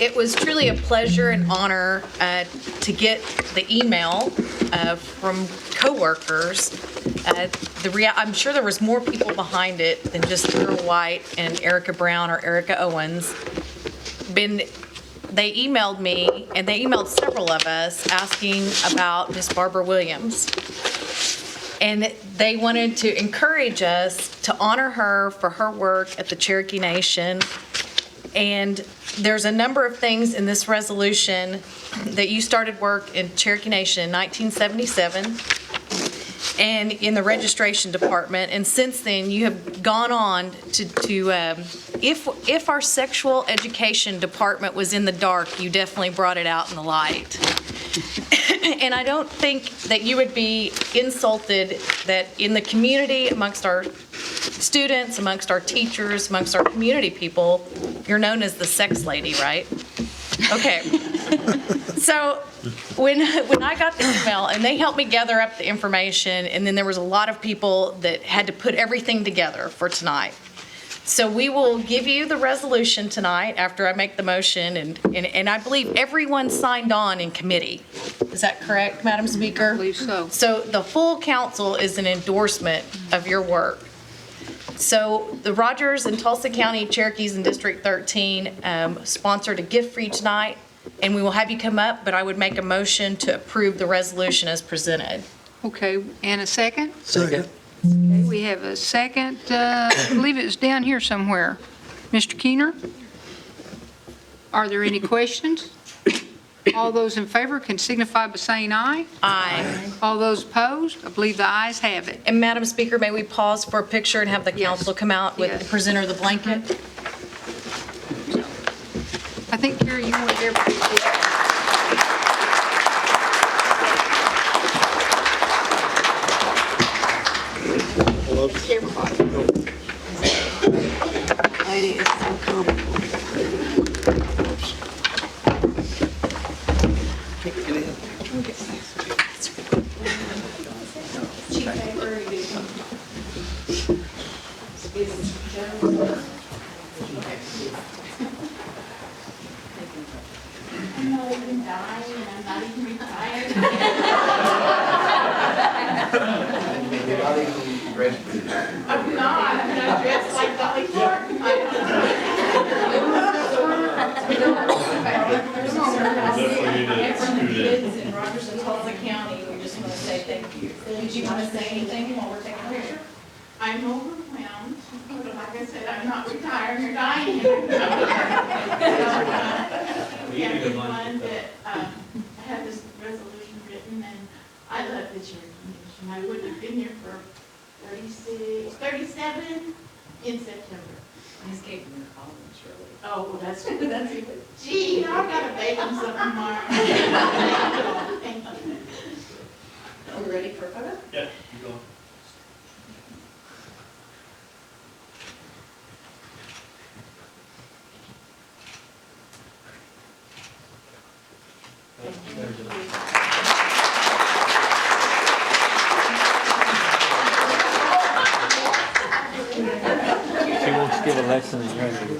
It was truly a pleasure and honor to get the email from coworkers. I'm sure there was more people behind it than just Earl White and Erica Brown or Erica Owens. They emailed me, and they emailed several of us asking about Miss Barbara Williams. And they wanted to encourage us to honor her for her work at the Cherokee Nation. And there's a number of things in this resolution that you started work in Cherokee Nation in 1977 and in the registration department. And since then, you have gone on to if our sexual education department was in the dark, you definitely brought it out in the light. And I don't think that you would be insulted that in the community, amongst our students, amongst our teachers, amongst our community people, you're known as the sex lady, right? Okay. So when I got the email, and they helped me gather up the information, and then there was a lot of people that had to put everything together for tonight. So we will give you the resolution tonight after I make the motion, and I believe everyone signed on in committee. Is that correct, Madam Speaker? I believe so. So the full council is an endorsement of your work. So the Rogers and Tulsa County Cherokees in District 13 sponsored a gift for you tonight, and we will have you come up, but I would make a motion to approve the resolution as presented. Okay, and a second? Second. Okay, we have a second, I believe it was down here somewhere. Mr. Keener? Are there any questions? All those in favor can signify by saying aye. Aye. All those opposed, I believe the ayes have it. And Madam Speaker, may we pause for a picture and have the council come out with the Yes. presenter of the blanket? I think, Carrie, you were there. Lady is so comical. I'm not even dying, and I'm not even retired. I'm not, and I'm dressed like Dolly Parton. From the kids in Rogers and Tulsa County, we just want to say thank you. Did you want to say anything while we're taking a picture? I'm overwhelmed, but like I said, I'm not retired or dying. Everyone that I had this resolution written, and I love the Cherokee Nation. I wouldn't have been here for 37 in September. He's gave me a college, really. Oh, well, that's even. Gee, I gotta bake him something tomorrow. Thank you. Are we ready for a photo? Yeah, you go. She wants to give a lesson in Cherokee.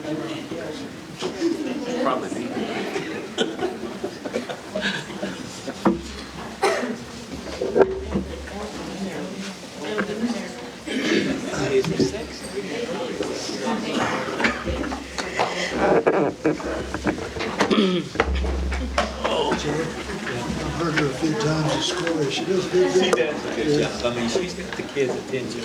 Probably. I've heard her a few times at school. She does a good She job. does a good job. I mean, she's got the kids' attention.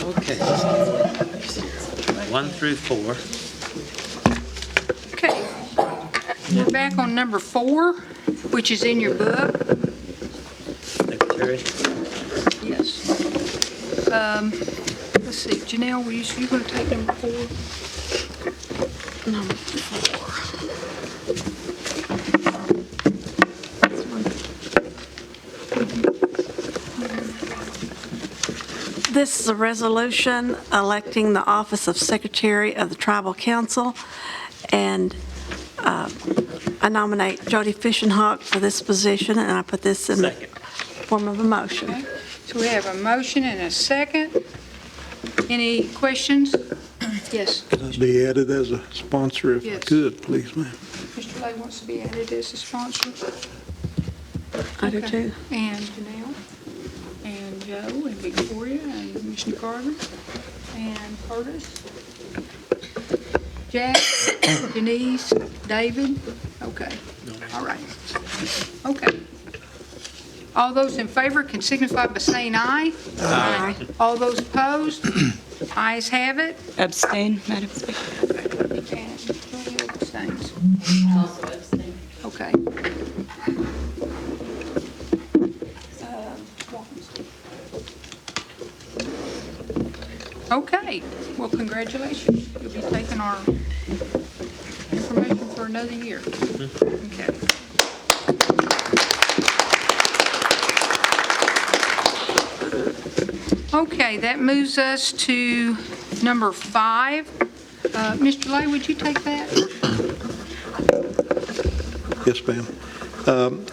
Okay. 1 through 4. Okay. We're back on number 4, which is in your book. Secretary. Yes. Let's see, Janelle, you going to take number 4? Number 4. This is a resolution electing the office of Secretary of the Tribal Council, and I nominate Jody Fishenhawk for this position, and I put this in the form of a motion. Okay. So we have a motion and a second. Any questions? Yes. Can I be added as a sponsor if I Yes. could, please, ma'am? Mr. Lay wants to be added as a sponsor. I do Okay. too. And Janelle, and Joe, and Victoria, and Commissioner Carter, and Curtis, Jack, Denise, David. Okay, all right. Okay. All those in favor can signify by saying aye. Aye. All those opposed, ayes have it. Abstain, Madam Speaker. And Julia abstains. Also abstain. Okay. Okay, well, congratulations. You'll be taking our information for another year. Okay. Okay, that moves us to number 5. Mr. Lay, would you take that? Yes, ma'am.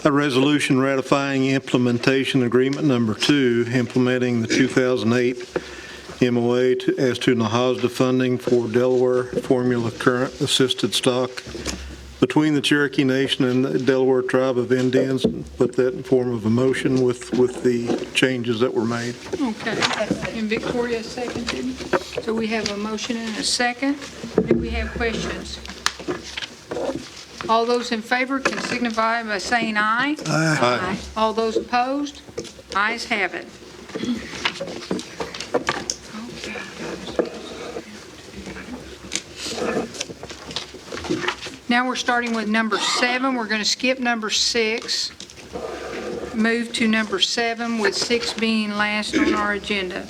A resolution ratifying implementation agreement number 2, implementing the 2008 MOA as to NAHASDA funding for Delaware Formula Current Assisted Stock between the Cherokee Nation and the Delaware Tribe of Indians. Put that in form of a motion with the changes that were made. Okay, and Victoria seconded. So we have a motion and a second. Do we have questions? All those in favor can signify by saying aye. Aye. All those opposed? Ayes have it. Now we're starting with number 7. We're going to skip number 6, move to number 7, with 6 being last on our agenda.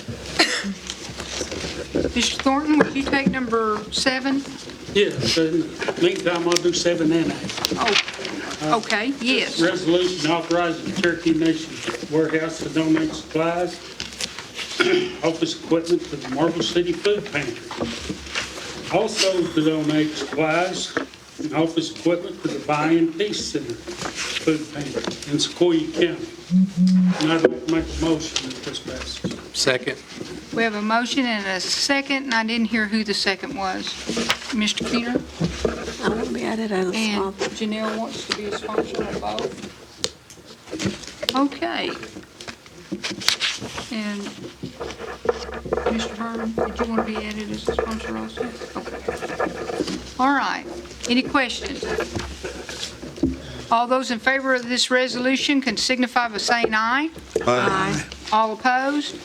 Mr. Thornton, would you take number 7? Yes, in the meantime, I'll do 7 and 8. Oh, okay, yes. Resolution authorizing the Cherokee Nation Warehouse to donate supplies, office equipment to the Marble City Food Pantry. Also to donate supplies and office equipment to the Buy and Peace Center Food Pantry in Sequoia County. And I'd like to make a motion that this passes. Second. We have a motion and a second, and I didn't hear who the second was. Mr. Keener? I want to be added as a And sponsor. Janelle wants to be a sponsor of both. Okay. And Mr. Herman, did you want to be added as a sponsor also? Okay. All right. Any questions? All those in favor of this resolution can signify by saying aye. Aye. All opposed?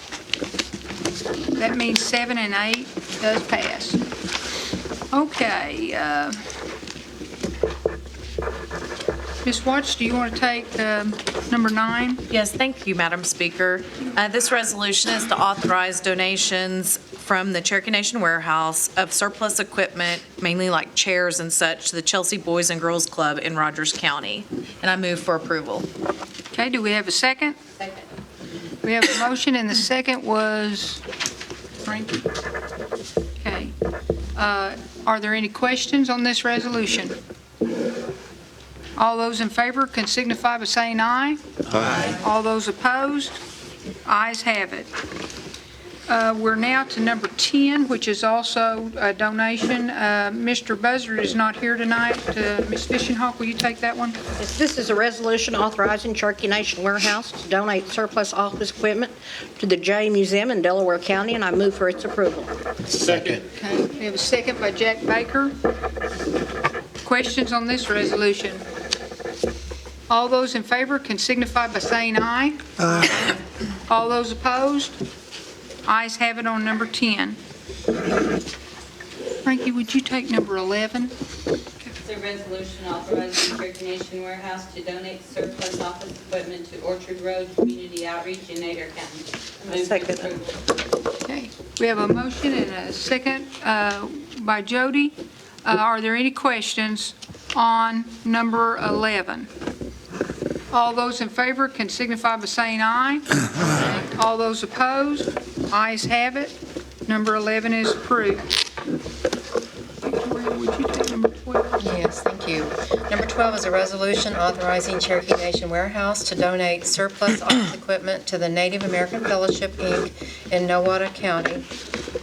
That means 7 and 8 does pass. Okay. Ms. Watts, do you want to take number 9? Yes, thank you, Madam Speaker. This resolution is to authorize donations from the Cherokee Nation Warehouse of surplus equipment, mainly like chairs and such, to the Chelsea Boys and Girls Club in Rogers County. And I move for approval. Okay, do we have a second? Second. We have a motion, and the second was Frankie. Okay. Are there any questions on this resolution? All those in favor can signify by saying aye. Aye. All those opposed? Ayes have it. We're now to number 10, which is also a donation. Mr. Buzzard is not here tonight. Ms. Fishenhawk, will you take that one? This is a resolution authorizing Cherokee Nation Warehouse to donate surplus office equipment to the J Museum in Delaware County, and I move for its approval. Second. Okay, we have a second by Jack Baker. Questions on this resolution? All those in favor can signify by saying aye. Aye. All those opposed? Ayes have it on number 10. Frankie, would you take number 11? It's a resolution authorizing the Cherokee Nation Warehouse to donate surplus office equipment to Orchard Road Community Outreach in Adair County. Move for approval. Okay, we have a motion and a second by Jody. Are there any questions on number 11? All those in favor can signify by saying aye. All those opposed? Ayes have it. Number 11 is approved. Victoria, would you take number 12? Yes, thank you. Number 12 is a resolution authorizing Cherokee Nation Warehouse to donate surplus office equipment to the Native American Fellowship, Inc. in Nowata County.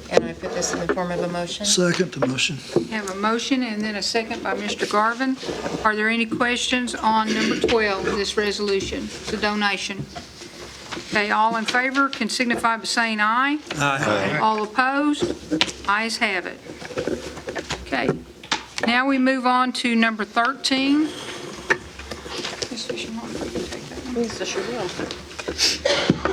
And I put this in the form of a motion. Second the motion. Have a motion and then a second by Mr. Garvin. Are there any questions on number 12 of this resolution, the donation? Okay, all in favor can signify by saying aye. Aye. All opposed? Ayes have it. Okay, now we move on to number 13. Ms. Fisher, why don't you take that one? Yes, I sure will.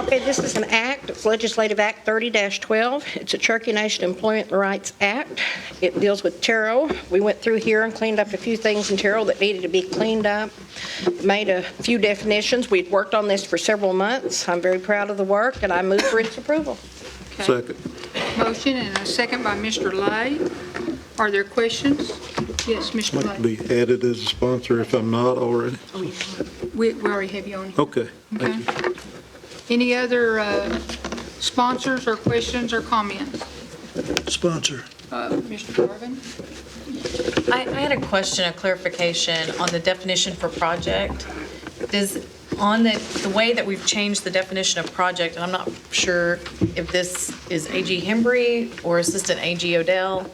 Okay, this is an act, it's Legislative Act 30-12. It's a Cherokee Nation Employment Rights Act. It deals with Terrell. We went through here and cleaned up a few things in Terrell that needed to be cleaned up, made a few definitions. We'd worked on this for several months. I'm very proud of the work, and I move for its approval. Okay. Second. Motion and a second by Mr. Lay. Are there questions? Yes, Mr. Like to Lay. be added as a sponsor if I'm not already. We already have you on. Okay, thank Okay. you. Any other sponsors or questions or comments? Sponsor. Mr. Garvin? I had a question, a clarification on the definition for project. On the way that we've changed the definition of project, and I'm not sure if this is AG Hembry or Assistant AG Odell,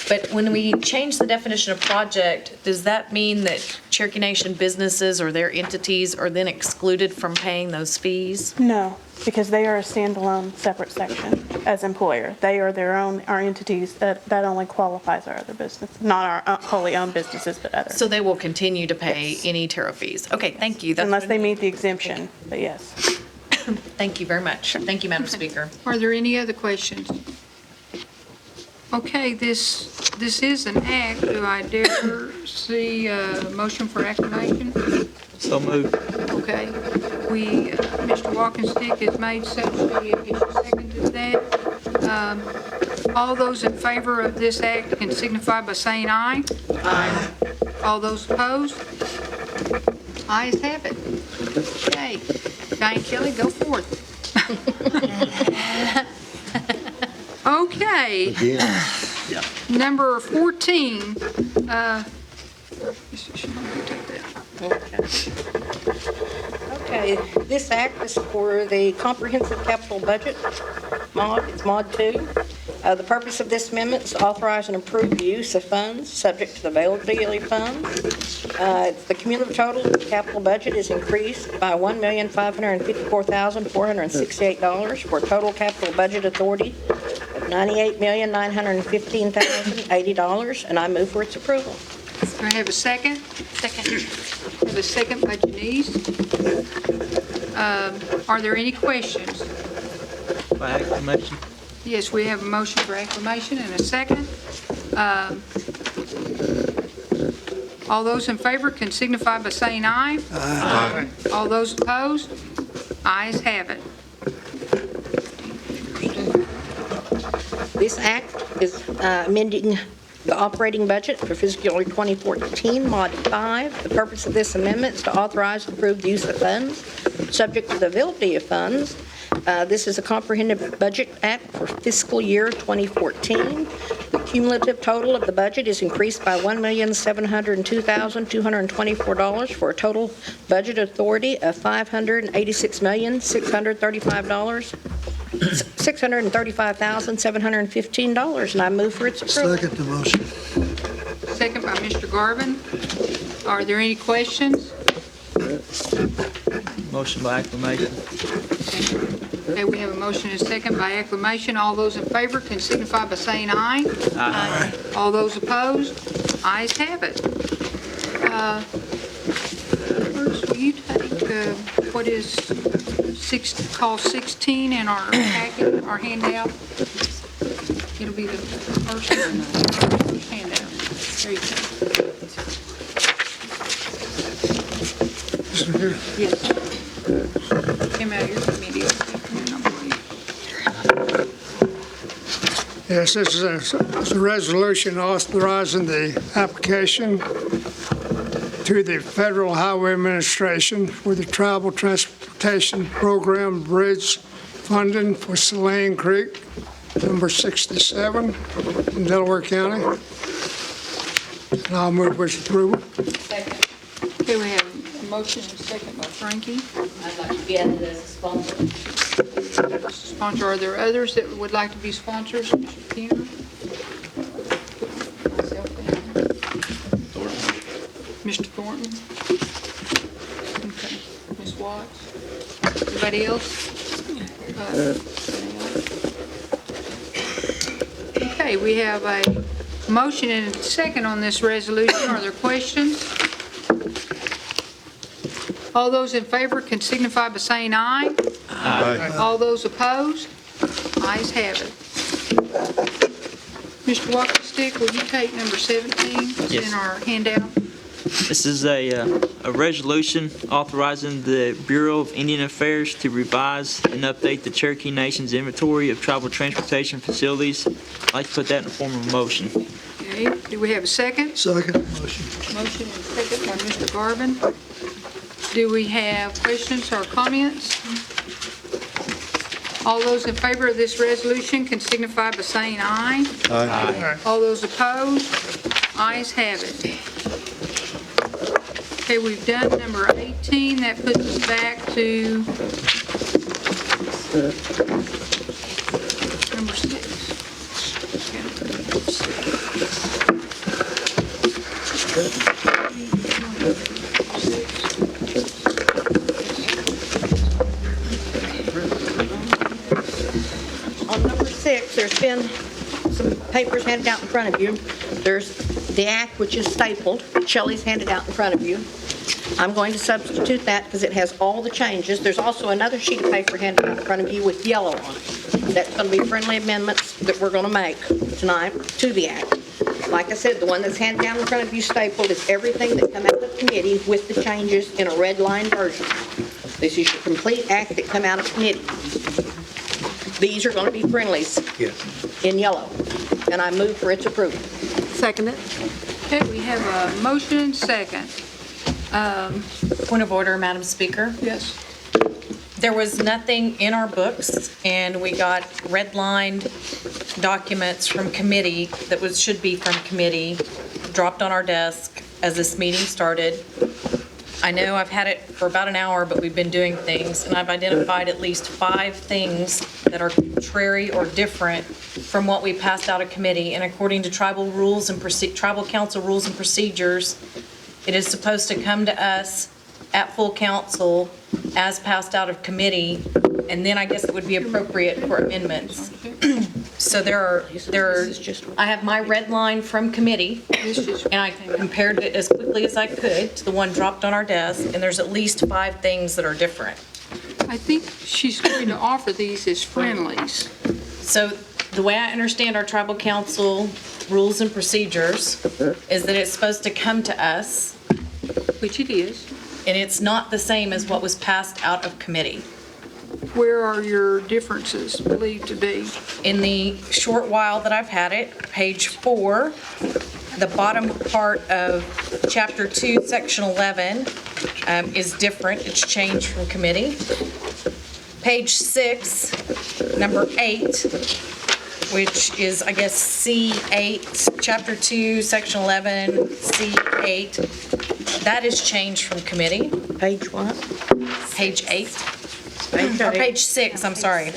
but when we change the definition of project, does that mean that Cherokee Nation businesses or their entities are then excluded from paying those fees? No, because they are a standalone separate section as employer. They are our entities, that only qualifies our other business, not our wholly owned businesses, but others. So they will continue to pay any tariff fees? Okay, thank you. Unless they meet the exemption, but yes. Thank you very much. Thank you, Madam Speaker. Are there any other questions? Okay, this is an act. Do I dare see a motion for acclamation? So moved. Okay. Mr. Walkenstick has made such a second to that. All those in favor of this act can signify by saying aye. Aye. All those opposed? Ayes have it. Okay. Diane Kelly, go forth. Okay. Yeah. Number 14. Okay, this act is for the Comprehensive Capital Budget mod. It's Mod 2. The purpose of this amendment is to authorize and approve the use of funds subject to the availability of funds. The cumulative total of the capital budget is increased by $1,554,468 for a total capital budget authority of $98,915,080, and I move for its approval. Do I have a second? Second. I have a second by Janice. Are there any questions? By acclamation. Yes, we have a motion for acclamation and a second. All those in favor can signify by saying aye. Aye. All those opposed? Ayes have it. This act is amending the operating budget for fiscal year 2014, Mod 5. The purpose of this amendment is to authorize and approve the use of funds subject to the availability of funds. This is a comprehensive budget act for fiscal year 2014. The cumulative total of the budget is increased by $1,702,224 for a total budget authority of $635,715, and I move for its approval. Second the motion. Second by Mr. Garvin. Are there any questions? Motion by acclamation. Okay, we have a motion and a second by acclamation. All those in favor can signify by saying aye. Aye. All those opposed? Ayes have it. First, will you take what is call 16 in our packet, our handout? It'll be the first handout. There you go. This one here? Yes. Came out of your committee. Yes, this is a resolution authorizing the application to the Federal Highway Administration for the Tribal Transportation Program Bridge funding for Saline Creek, number 67 in Delaware County. And I'll move with approval. Second. Okay, we have a motion and a second by Frankie. I'd like to be added as a sponsor. Sponsor, are there others that would like to be sponsors? Mr. Keener? Mr. Thornton? Okay. Ms. Watts? Anybody else? Okay, we have a motion and a second on this resolution. Are there questions? All those in favor can signify by saying aye. Aye. All those opposed? Ayes have it. Mr. Walkenstick, will you take number 17? It's Yes. in our handout. This is a resolution authorizing the Bureau of Indian Affairs to revise and update the Cherokee Nation's inventory of tribal transportation facilities. I'd like to put that in the form of a motion. Okay, do we have a second? Second motion. Motion and second by Mr. Garvin. Do we have questions or comments? All those in favor of this resolution can signify by saying aye. Aye. All those opposed? Ayes have it. Okay, we've done number 18. That puts us back to number 6. On number 6, there's been some papers handed out in front of you. There's the act, which is stapled. Shelley's handed out in front of you. I'm going to substitute that because it has all the changes. There's also another sheet of paper handed out in front of you with yellow on it. That's going to be friendly amendments that we're going to make tonight to the act. Like I said, the one that's handed down in front of you stapled is everything that come out of committee with the changes in a red line version. This is your complete act that come out of committee. These are going to be friendlies in yellow, and I move for its approval. Second it. Okay, we have a motion and second. Point of order, Madam Speaker. Yes. There was nothing in our books, and we got red-lined documents from committee that should be from committee, dropped on our desk as this meeting started. I know I've had it for about an hour, but we've been doing things, and I've identified at least 5 things that are contrary or different from what we passed out of committee. And according to tribal council rules and procedures, it is supposed to come to us at full council as passed out of committee, and then I guess it would be appropriate for amendments. So I have my red line from committee, and I compared it as quickly as I could to the one dropped on our desk, and there's at least 5 things that are different. I think she's going to offer these as friendlies. So the way I understand our tribal council rules and procedures is that it's supposed to come to us. Which it is. And it's not the same as what was passed out of committee. Where are your differences believed to be? In the short while that I've had it, page 4, the bottom part of chapter 2, section 11 is different. It's changed from committee. Page 6, number 8, which is, I guess, C8, chapter 2, section 11, C8. That is changed from committee. Page what? Page 8. Or page 6, I'm sorry.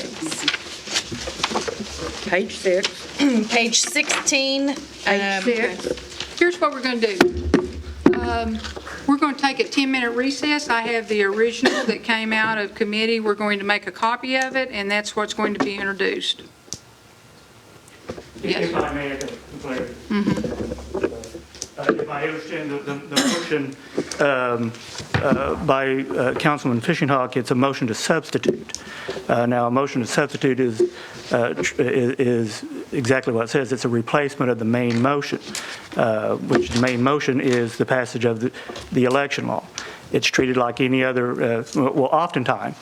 Page 6. Page 16. Page 6. Here's what we're going to do. We're going to take a 10-minute recess. I have the original that came out of committee. We're going to make a copy of it, and that's what's going to be introduced. Yes. If I may, I can declare. If I understand the motion by Councilman Fishing Hawk, it's a motion to substitute. Now, a motion to substitute is exactly what it says. It's a replacement of the main motion, which the main motion is the passage of the election law. It's treated like any other, well, oftentimes,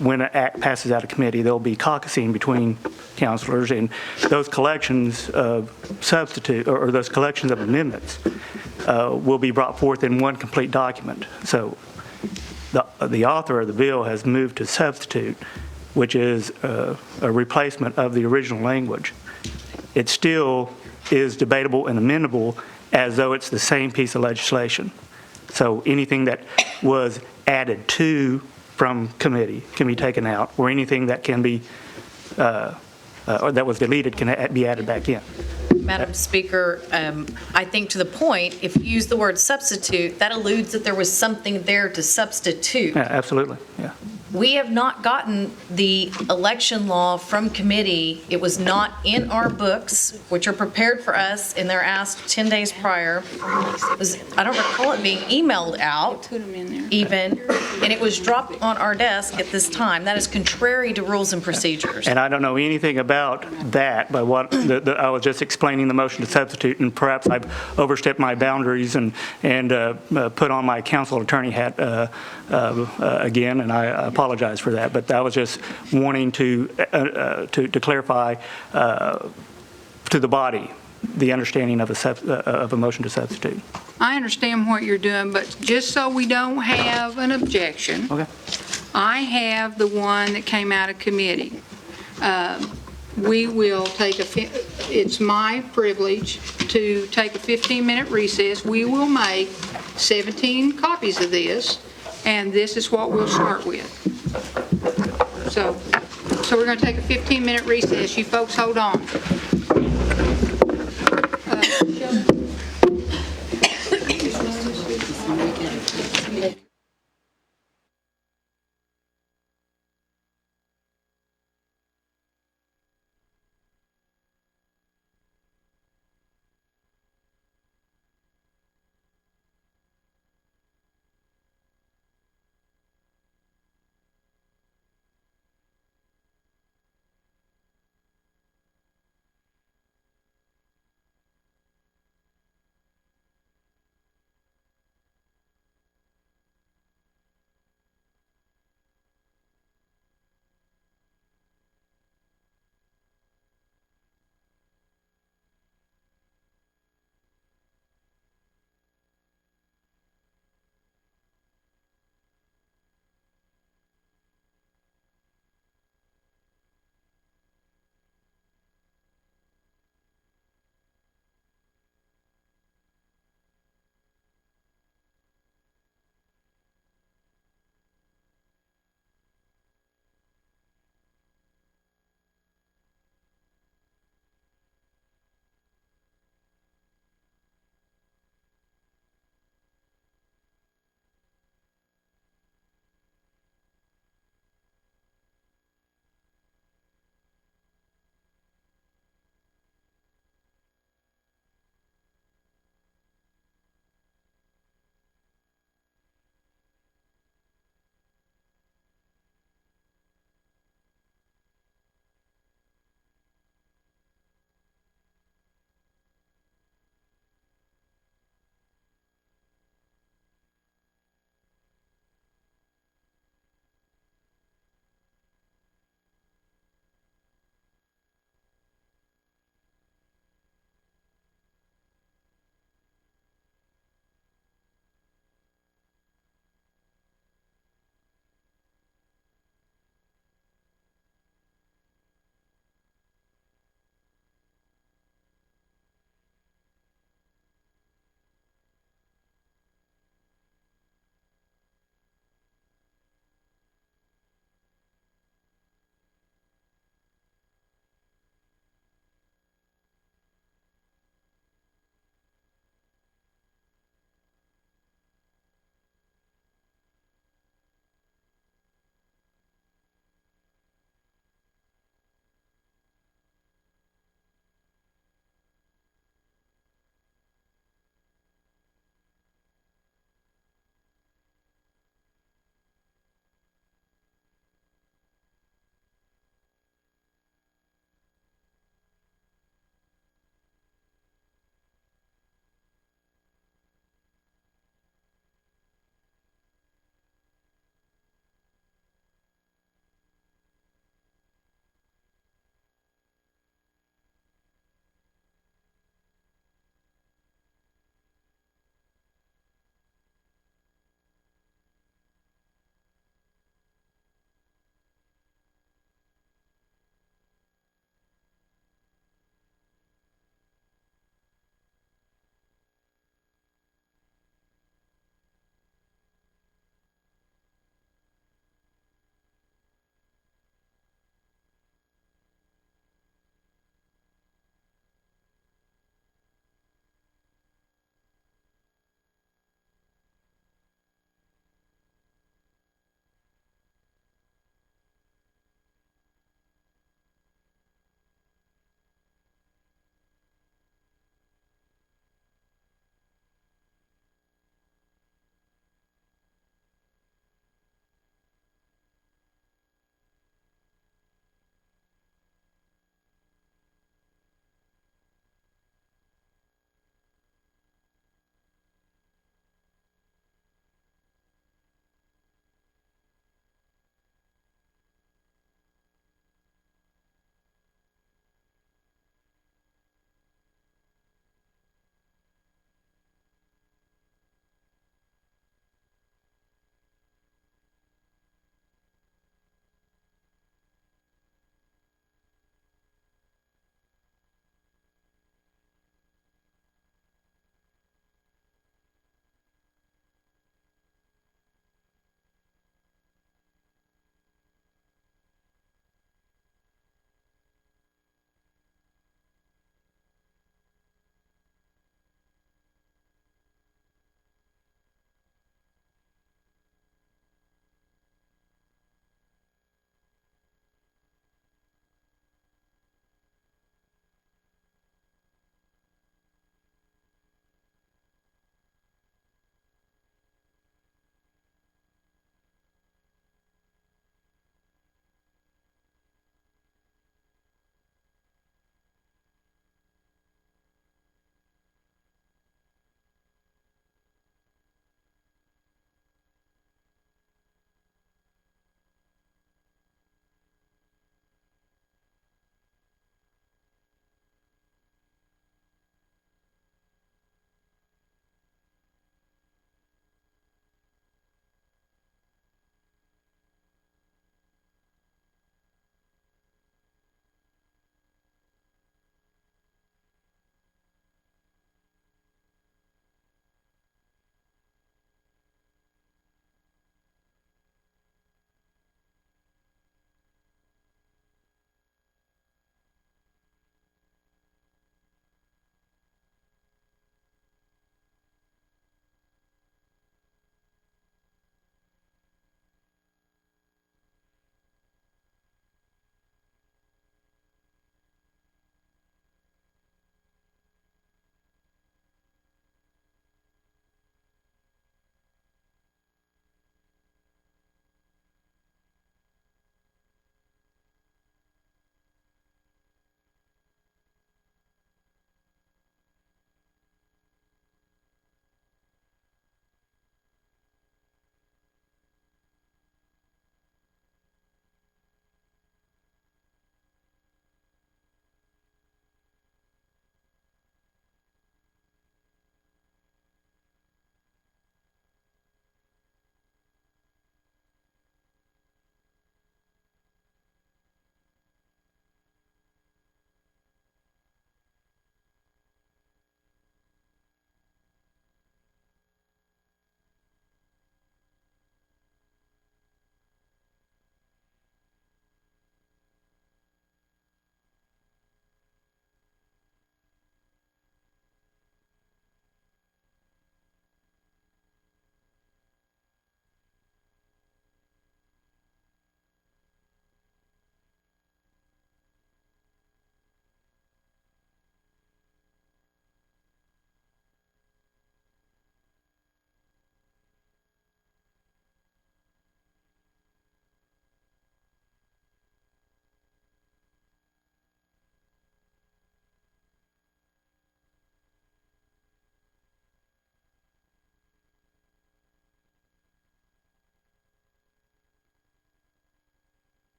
when an act passes out of committee, there'll be caucusing between councilors, and those collections of substitute, or those collections of amendments will be brought forth in one complete document. So the author of the bill has moved to substitute, which is a replacement of the original language. It still is debatable and amendable as though it's the same piece of legislation. So anything that was added to from committee can be taken out, or anything that can be, or that was deleted can be added back in. Madam Speaker, I think to the point, if you use the word substitute, that alludes that there was something there to substitute. Yeah, absolutely, yeah. We have not gotten the election law from committee. It was not in our books, which are prepared for us, and they're asked 10 days prior. I don't recall it being emailed out even, and it was dropped on our desk at this time. That is contrary to rules and procedures. And I don't know anything about that, but what I was just explaining the motion to substitute, and perhaps I've overstepped my boundaries and put on my council attorney hat again, and I apologize for that. But I was just wanting to clarify to the body the understanding of a motion to substitute. I understand what you're doing, but just so we don't have an objection, Okay. I have the one that came out of committee. we will take it's my privilege to take a 15-minute recess. We will make 17 copies of this, and this is what we'll start with. So we're going to take a 15-minute recess. You folks hold on.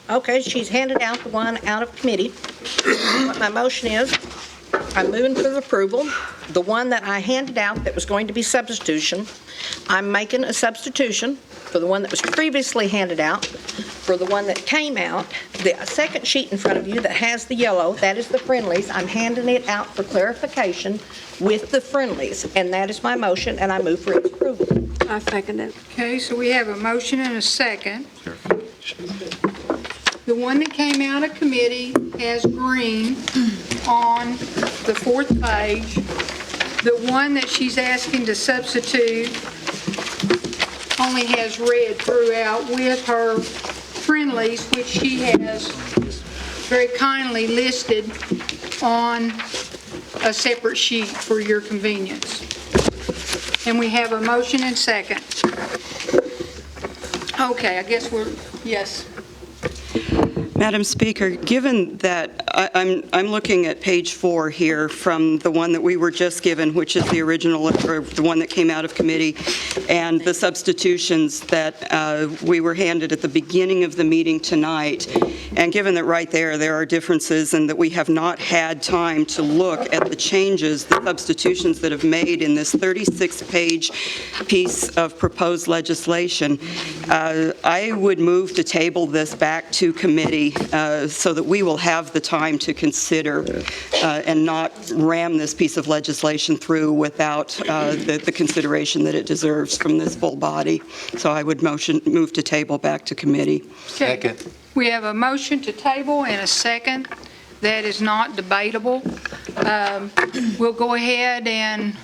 Okay, she's handed out the one out of committee. What my motion is, I'm moving for the approval. The one that I handed out that was going to be substitution, I'm making a substitution for the one that was previously handed out. For the one that came out, the second sheet in front of you that has the yellow, that is the friendlies. I'm handing it out for clarification with the friendlies, and that is my motion, and I move for its approval. I second it. Okay, so we have a motion and a second. The one that came out of committee has green on the fourth page. The one that she's asking to substitute only has red throughout with her friendlies, which she has very kindly listed on a separate sheet for your convenience. And we have a motion and second. Okay, I guess yes. Madam Speaker, given that I'm looking at page 4 here from the one that we were just given, which is the original, or the one that came out of committee, and the substitutions that we were handed at the beginning of the meeting tonight, and given that right there are differences and that we have not had time to look at the changes, the substitutions that have made in this 36-page piece of proposed legislation, I would move to table this back to committee so that we will have the time to consider and not ram this piece of legislation through without the consideration that it deserves from this full body. So I would move to table back to committee. Second. We have a motion to table and a second. That is not debatable. We'll go ahead and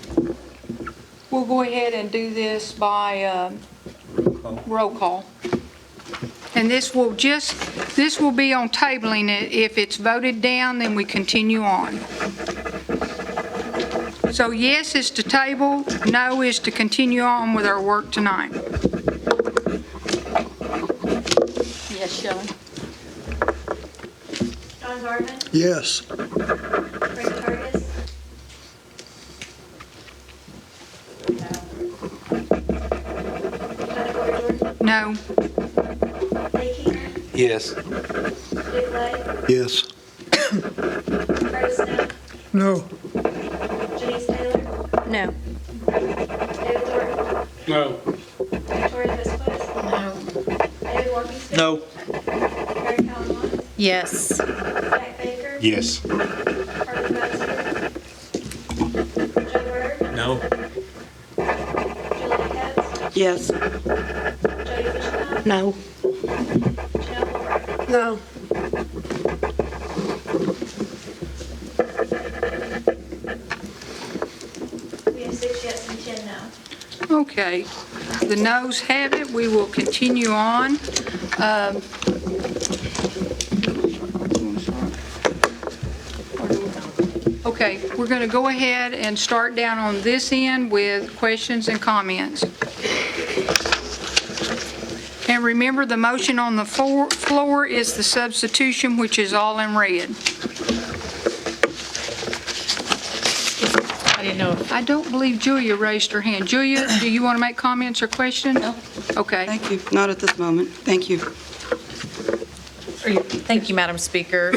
do this by roll call. And this will be on tabling it. If it's voted down, then we continue on. So yes is to table, no is to continue on with our work tonight. Yes, Shelley. John Garvin? Yes. Craig Curtis? No. Yes. Dick Lake? Yes. Curtis Snow? No. Janice Taylor? No. David Thornton? No. Victoria Vespucci? No. David Warby? No. Mary Collins Watts? Yes. Jack Baker? Yes. Harvey Baxter? Joe Berg? No. Julie Katz? Yes. Jody Fishback? No. Janelle Moore? No. We have 6 yes and 10 no. Okay. The noes have it. We will continue on. Okay, we're going to go ahead and start down on this end with questions and comments. And remember, the motion on the floor is the substitution, which is all in red. I didn't know if I don't believe Julia raised her hand. Julia, do you want to make comments or questions? No. Okay. Thank you. Not at this moment. Thank you. Thank you, Madam Speaker.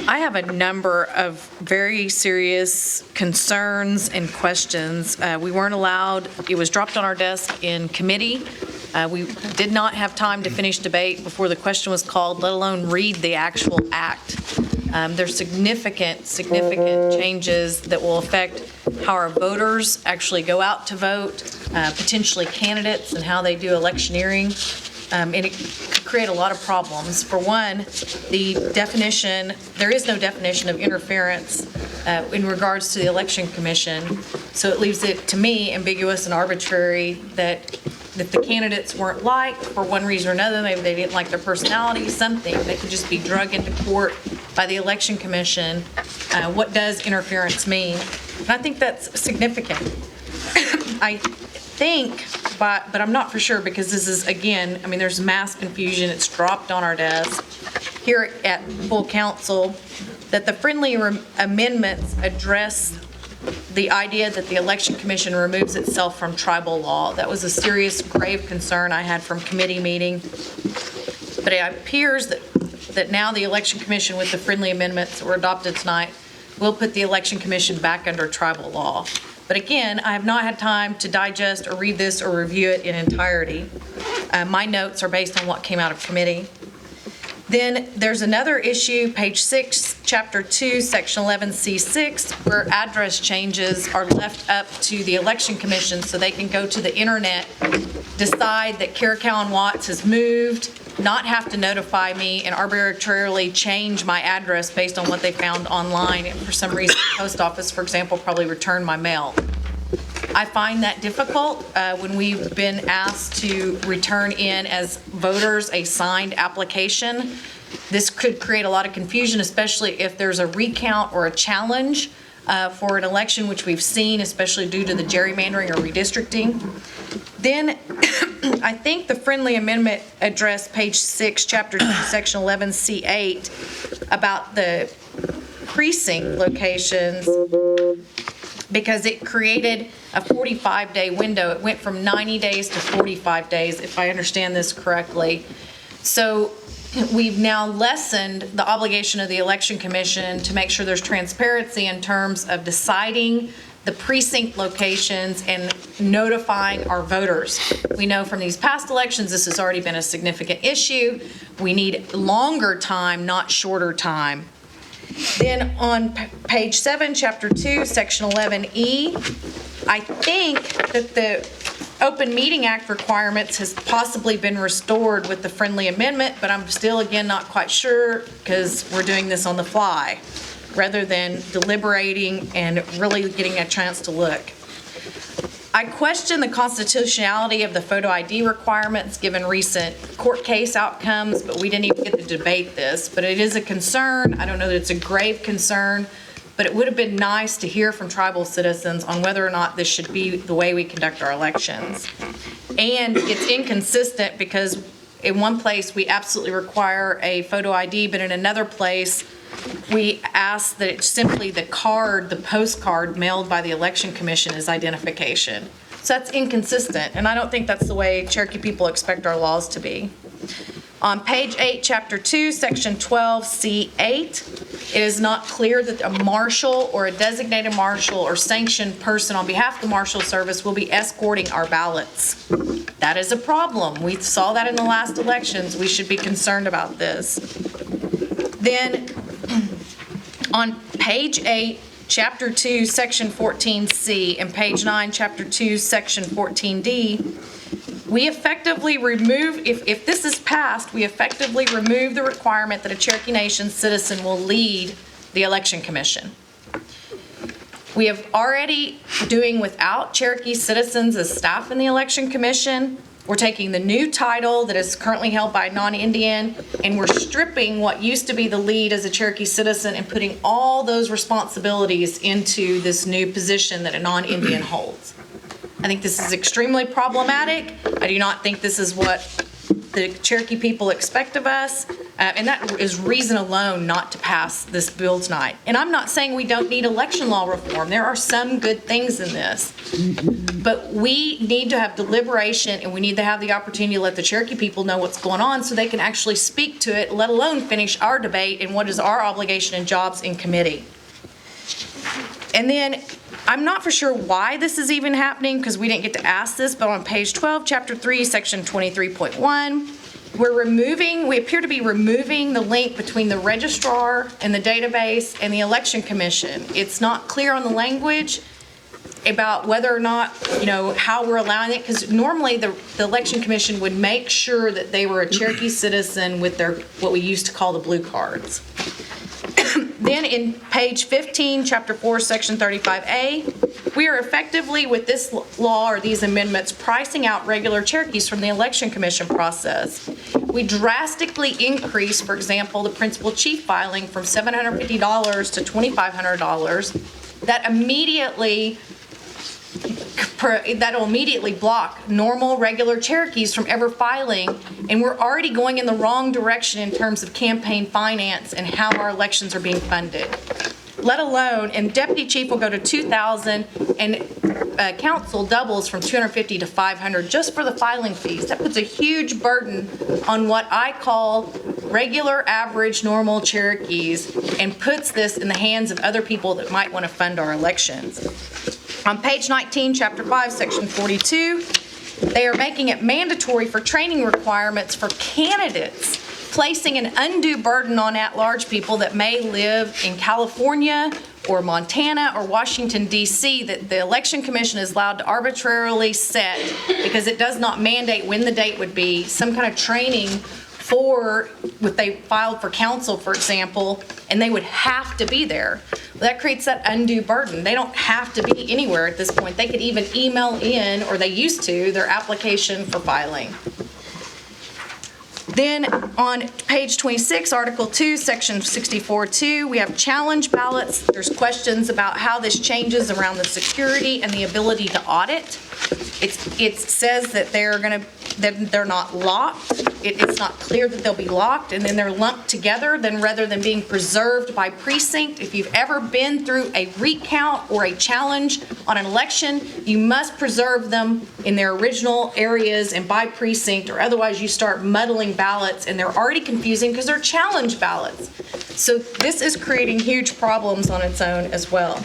I have a number of very serious concerns and questions. We weren't allowed, it was dropped on our desk in committee. We did not have time to finish debate before the question was called, let alone read the actual act. There's significant changes that will affect how our voters actually go out to vote, potentially candidates and how they do electioneering. And it could create a lot of problems. For one, the definition, there is no definition of interference in regards to the Election Commission. So it leaves it, to me, ambiguous and arbitrary that if the candidates weren't liked for one reason or another, maybe they didn't like their personality, something, they could just be drug into court by the Election Commission. What does interference mean? And I think that's significant. I think, but I'm not for sure because this is, again, I mean, there's mass confusion. It's dropped on our desk here at full council that the friendly amendments address the idea that the Election Commission removes itself from tribal law. That was a serious, grave concern I had from committee meeting. But it appears that that now the Election Commission, with the friendly amendments that were adopted tonight, will put the Election Commission back under tribal law. But again, I have not had time to digest or read this or review it in entirety. My notes are based on what came out of committee. Then there's another issue, page 6, chapter 2, section 11C6, where address changes are left up to the Election Commission so they can go to the internet, decide that Cherokee and Watts has moved, not have to notify me, and arbitrarily change my address based on what they found online. And for some reason, the post office, for example, probably returned my mail. I find that difficult when we've been asked to return in as voters a signed application. This could create a lot of confusion, especially if there's a recount or a challenge for an election, which we've seen, especially due to the gerrymandering or redistricting. Then I think the friendly amendment addressed page 6, chapter 2, section 11C8 about the precinct locations, because it created a 45-day window. It went from 90 days to 45 days, if I understand this correctly. So we've now lessened the obligation of the Election Commission to make sure there's transparency in terms of deciding the precinct locations and notifying our voters. We know from these past elections this has already been a significant issue. We need longer time, not shorter time. Then on page 7, chapter 2, section 11E, I think that the Open Meeting Act requirements has possibly been restored with the friendly amendment, but I'm still, again, not quite sure because we're doing this on the fly rather than deliberating and really getting a chance to look. I question the constitutionality of the photo ID requirements given recent court case outcomes, but we didn't even get to debate this. But it is a concern. I don't know that it's a grave concern, but it would have been nice to hear from tribal citizens on whether or not this should be the way we conduct our elections. And it's inconsistent because in one place we absolutely require a photo ID, but in another place we ask that it's simply the card, the postcard mailed by the Election Commission is identification. So that's inconsistent, and I don't think that's the way Cherokee people expect our laws to be. On page 8, chapter 2, section 12C8, it is not clear that a marshal or a designated marshal or sanctioned person on behalf of the Marshal Service will be escorting our ballots. That is a problem. We saw that in the last elections. We should be concerned about this. Then on page 8, chapter 2, section 14C, and page 9, chapter 2, section 14D, we effectively remove, if this is passed, we effectively remove the requirement that a Cherokee Nation citizen will lead the Election Commission. We have already doing without Cherokee citizens as staff in the Election Commission. We're taking the new title that is currently held by a non-Indian, and we're stripping what used to be the lead as a Cherokee citizen and putting all those responsibilities into this new position that a non-Indian holds. I think this is extremely problematic. I do not think this is what the Cherokee people expect of us, and that is reason alone not to pass this bill tonight. And I'm not saying we don't need election law reform. There are some good things in this. But we need to have deliberation, and we need to have the opportunity to let the Cherokee people know what's going on so they can actually speak to it, let alone finish our debate and what is our obligation and jobs in committee. And then I'm not for sure why this is even happening because we didn't get to ask this, but on page 12, chapter 3, section 23.1, we appear to be removing the link between the registrar and the database and the Election Commission. It's not clear on the language about whether or not, how we're allowing it, because normally the Election Commission would make sure that they were a Cherokee citizen with their, what we used to call the blue cards. Then in page 15, chapter 4, section 35A, we are effectively, with this law or these amendments, pricing out regular Cherokees from the Election Commission process. We drastically increase, for example, the principal chief filing from $750 to $2,500. That'll immediately block normal, regular Cherokees from ever filing, and we're already going in the wrong direction in terms of campaign finance and how our elections are being funded. let alone, and deputy chief will go to 2,000, and council doubles from 250 to 500 just for the filing fees. That puts a huge burden on what I call regular, average, normal Cherokees and puts this in the hands of other people that might want to fund our elections. On page 19, chapter 5, section 42, they are making it mandatory for training requirements for candidates, placing an undue burden on at-large people that may live in California or Montana or Washington, D.C., that the Election Commission is allowed to arbitrarily set, because it does not mandate when the date would be, some kind of training for, if they filed for council, for example, and they would have to be there. That creates that undue burden. They don't have to be anywhere at this point. They could even email in, or they used to, their application for filing. Then on page 26, Article 2, Section 64.2, we have challenge ballots. There's questions about how this changes around the security and the ability to audit. It says that they're not locked. It's not clear that they'll be locked, and then they're lumped together. Then rather than being preserved by precinct, if you've ever been through a recount or a challenge on an election, you must preserve them in their original areas and by precinct, or otherwise you start muddling ballots, and they're already confusing because they're challenge ballots. So this is creating huge problems on its own as well.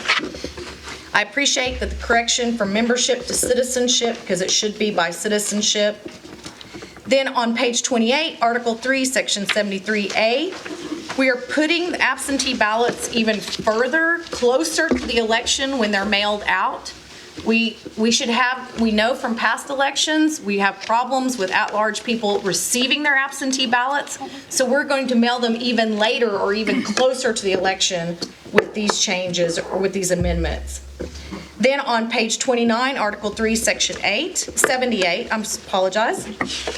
I appreciate that the correction from membership to citizenship, because it should be by citizenship. Then on page 28, Article 3, Section 73A, we are putting the absentee ballots even further closer to the election when they're mailed out. We know from past elections, we have problems with at-large people receiving their absentee ballots, so we're going to mail them even later or even closer to the election with these changes or with these amendments. Then on page 29, Article 3, Section 78,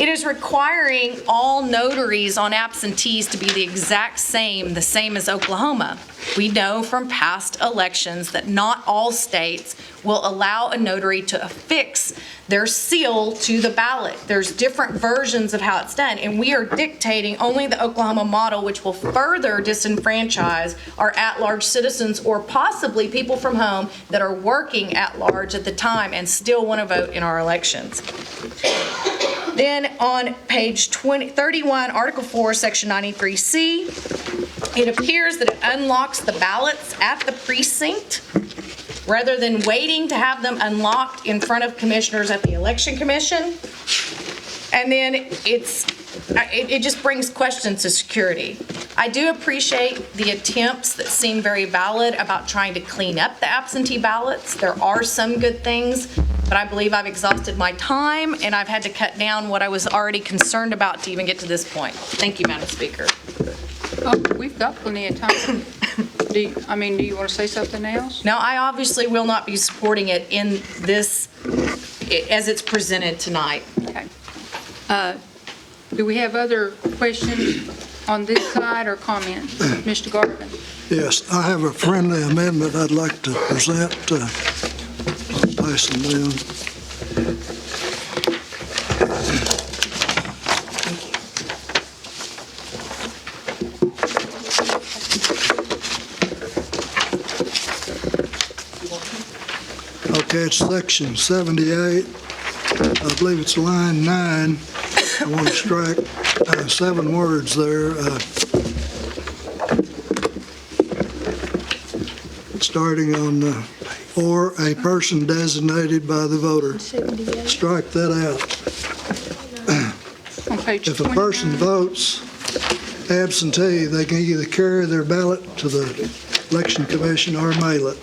it is requiring all notaries on absentees to be the same as Oklahoma. We know from past elections that not all states will allow a notary to affix their seal to the ballot. There's different versions of how it's done, and we are dictating only the Oklahoma model, which will further disenfranchise our at-large citizens or possibly people from home that are working at large at the time and still want to vote in our elections. Then on page 31, Article 4, Section 93C, it appears that it unlocks the ballots at the precinct rather than waiting to have them unlocked in front of commissioners at the Election Commission. And then it just brings questions to security. I do appreciate the attempts that seem very valid about trying to clean up the absentee ballots. There are some good things, but I believe I've exhausted my time and I've had to cut down what I was already concerned about to even get to this point. Thank you, Madam Speaker. Oh, we've got plenty of time. Do you want to say something else? No, I obviously will not be supporting it in this, as it's presented tonight. Okay. Do we have other questions on this side or comments? Mr. Garvin? Yes, I have a friendly amendment I'd like to present. I'll pass them down. Okay, it's section 78. I believe it's line 9. I want to strike 7 words there. Starting on, or a person designated by the voter. Strike that out. On page If a person votes absentee, they can either carry their ballot to the Election Commission or mail it,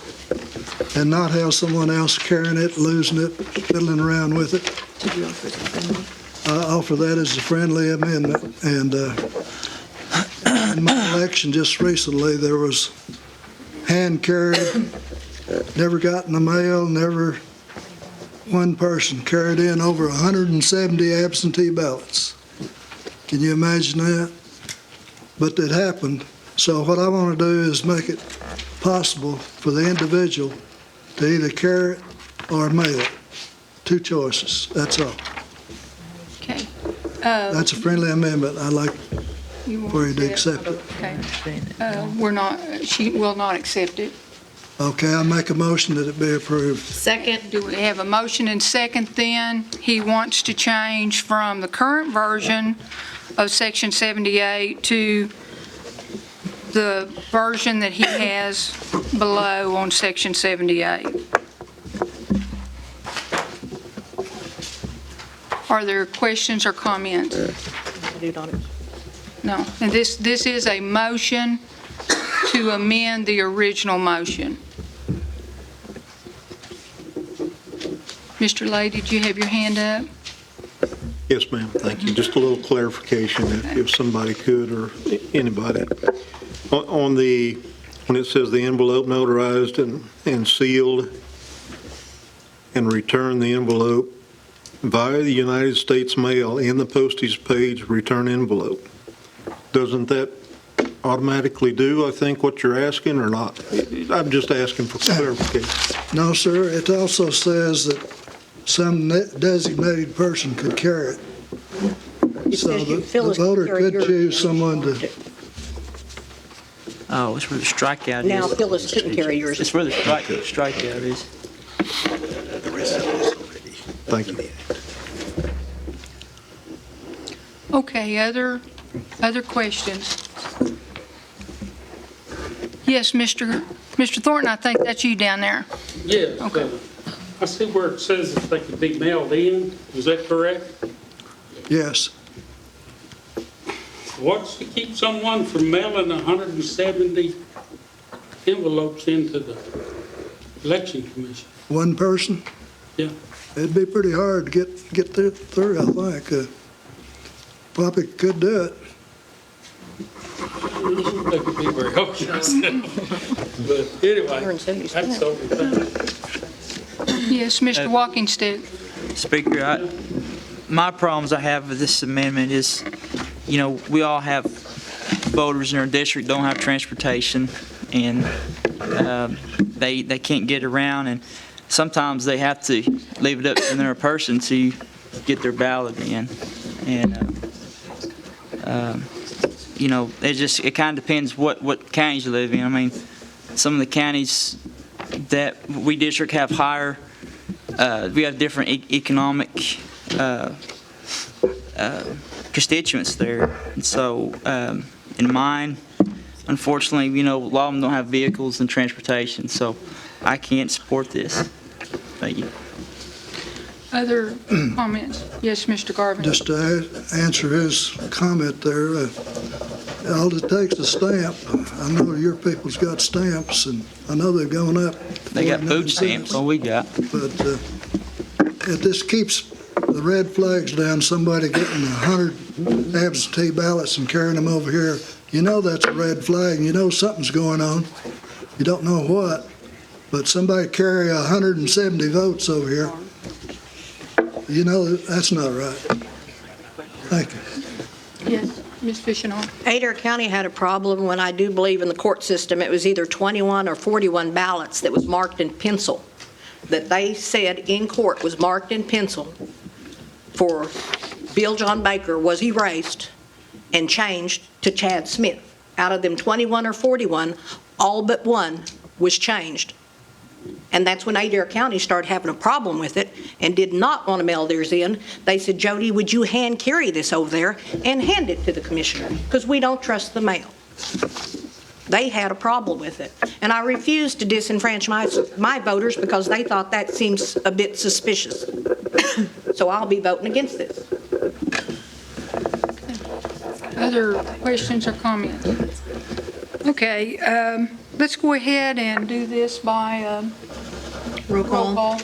and not have someone else carrying it, losing it, fiddling around with it. I offer that as a friendly amendment. And in my election just recently, there was hand carried, never got in the mail, never one person carried in over 170 absentee ballots. Can you imagine that? But it happened. So what I want to do is make it possible for the individual to either carry it or mail it. 2 choices, that's all. Okay. That's a friendly amendment. I'd like You want for you to accept it. Okay. We're not, she will not accept it. Okay, I make a motion that it be approved. Second. Do we have a motion and second then? He wants to change from the current version of Section 78 to the version that he has below on Section 78. Are there questions or comments? No. And this is a motion to amend the original motion. Mr. Lay, did you have your hand up? Yes, ma'am, thank you. Just a little clarification, if somebody could, or anybody. On the, when it says the envelope notarized and sealed, and return the envelope via the United States mail in the postage page return envelope, doesn't that automatically do, I think, what you're asking, or not? I'm just asking for clarification. No, sir, it also says that some designated person could carry it. So the voter could choose someone to, Oh, it's where the strikeout is. Now Phyllis couldn't carry yours. It's where the strikeout is. Thank you. Okay, other questions? Yes, Mr. Thornton, I think that's you down there. Yes. Okay. I see where it says that they could be mailed in. Is that correct? yes. What's to keep someone from mailing 170 envelopes into the election commission? One person? Yeah. It'd be pretty hard to get through, I think. Probably could do it. They could be very hopeless. But anyway, that's the only thing. Yes, Mr. Walkingstick. Speaker, my problems I have with this amendment is, you know, we all have voters in our district don't have transportation, and they can't get around, and sometimes they have to leave it up to their person to get their ballot in. And, you know, it kind of depends what counties you live in. I mean, some of the counties that we district have higher, we have different economic constituents there. And so in mine, unfortunately, you know, a lot of them don't have vehicles and transportation, so I can't support this. Thank you. Other comments? Yes, Mr. Garvin. Just to answer his comment there, all it takes is a stamp. I know your people's got stamps, and I know they've gone up. They got food stamps, all we got. But it just keeps the red flags down, somebody getting 100 absentee ballots and carrying them over here. You know that's a red flag, and you know something's going on. You don't know what, but somebody carry 170 votes over here. You know that's not right. Thank you. Yes, Ms. Fishenhall. Adair County had a problem when I do believe in the court system. It was either 21 or 41 ballots that was marked in pencil, that they said in court was marked in pencil for Bill John Baker was erased and changed to Chad Smith. Out of them 21 or 41, all but one was changed. And that's when Adair County started having a problem with it and did not want to mail theirs in. They said, Jody, would you hand carry this over there and hand it to the commissioner? Because we don't trust the mail. They had a problem with it. And I refused to disenfranchise my voters because they thought that seems a bit suspicious. So I'll be voting against this. Other questions or comments? Okay, let's go ahead and do this by roll call.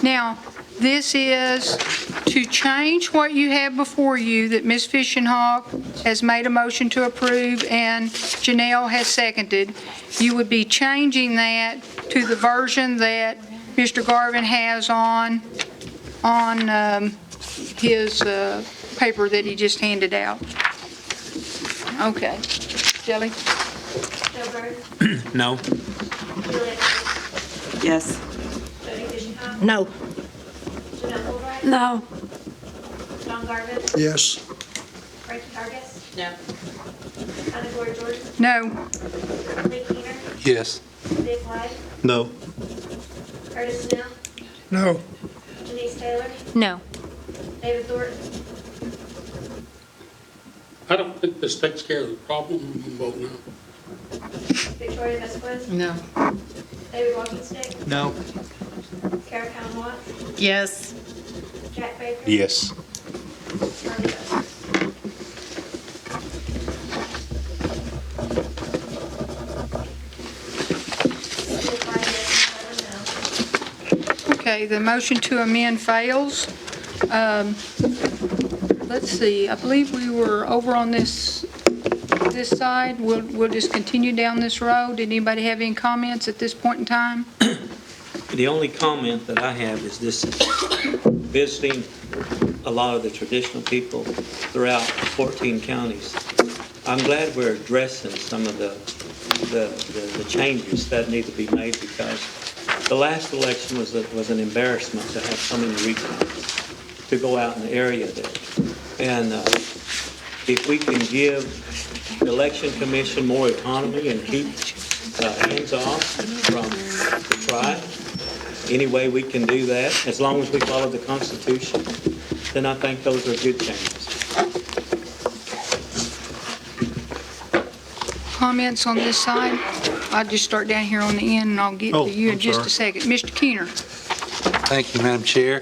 Now, this is to change what you have before you that Ms. Fishenhall has made a motion to approve and Janelle has seconded. You would be changing that to the version that Mr. Garvin has on his paper that he just handed out. Okay. Shelley? No. Yes. No. No. John Garvin, Yes. Frankie Dargis, No. Connie Ford Jordan, No. Lee Keener, Yes. Dick White, No. Curtis Snell, No. Denise Taylor, No. David Thornton, I don't think this takes care of the problem. I'm gonna vote no. Victoria Vasquez, No. David Walkenstick, No. Kara Khan Watts, Yes. Jack Baker, Yes. Charlie Buster. Okay, the motion to amend fails. Let's see, I believe we were over on this side. We'll just continue down this road. Did anybody have any comments at this point in time? The only comment that I have is this: visiting a lot of the traditional people throughout 14 counties. I'm glad we're addressing some of the changes that need to be made, because the last election was an embarrassment to have so many recounts to go out in the area there. And if we can give the Election Commission more autonomy and keep hands off from the tribe, any way we can do that, as long as we follow the Constitution, then I think those are good changes. Comments on this side? I'll just start down here on the end, and I'll get to you in just a second. Mr. Keener? Thank you, Madam Chair.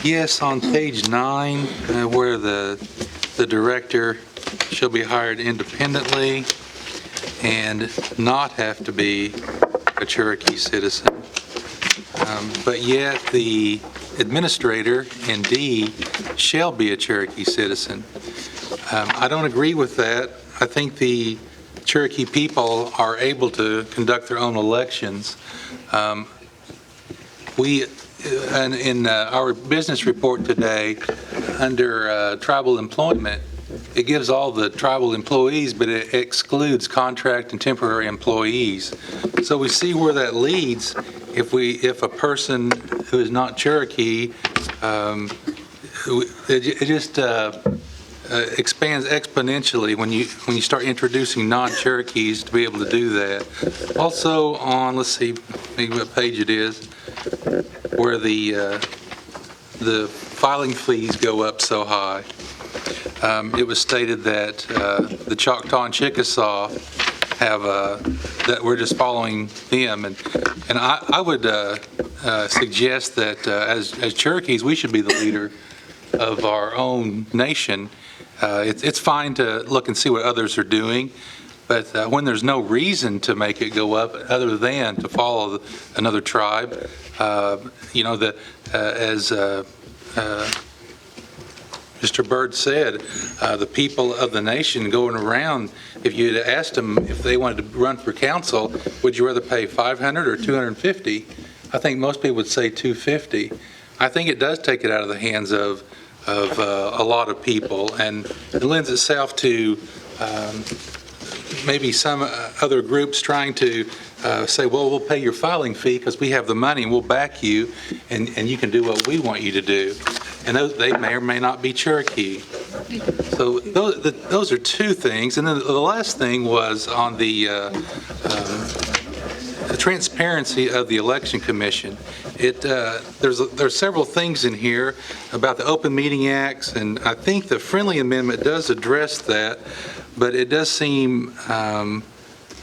Yes, on page 9, where the director shall be hired independently and not have to be a Cherokee citizen. But yet the administrator in D shall be a Cherokee citizen. I don't agree with that. I think the Cherokee people are able to conduct their own elections. In our business report today, under tribal employment, it gives all the tribal employees, but it excludes contract and temporary employees. So we see where that leads if a person who is not Cherokee, it just expands exponentially when you start introducing non-Cherokees to be able to do that. Also on, let's see, maybe what page it is, where the filing fees go up so high. It was stated that the Choctaw and Chickasaw have that we're just following them, and I would suggest that as Cherokees we should be the leader of our own nation. It's fine to look and see what others are doing, but when there's no reason to make it go up other than to follow another tribe, as Mr. Byrd said, the people of the nation going around, if you'd asked them if they wanted to run for council, would you rather pay $500 or $250? I think most people would say $250. I think it does take it out of the hands of a lot of people, and it lends itself to maybe some other groups trying to say, well, we'll pay your filing fee because we have the money and we'll back you, and you can do what we want you to do. And they may or may not be Cherokee. So those are two things. And then the last thing was on the transparency of the Election Commission. There's several things in here about the Open Meeting Acts, and I think the friendly amendment does address that, but it does seem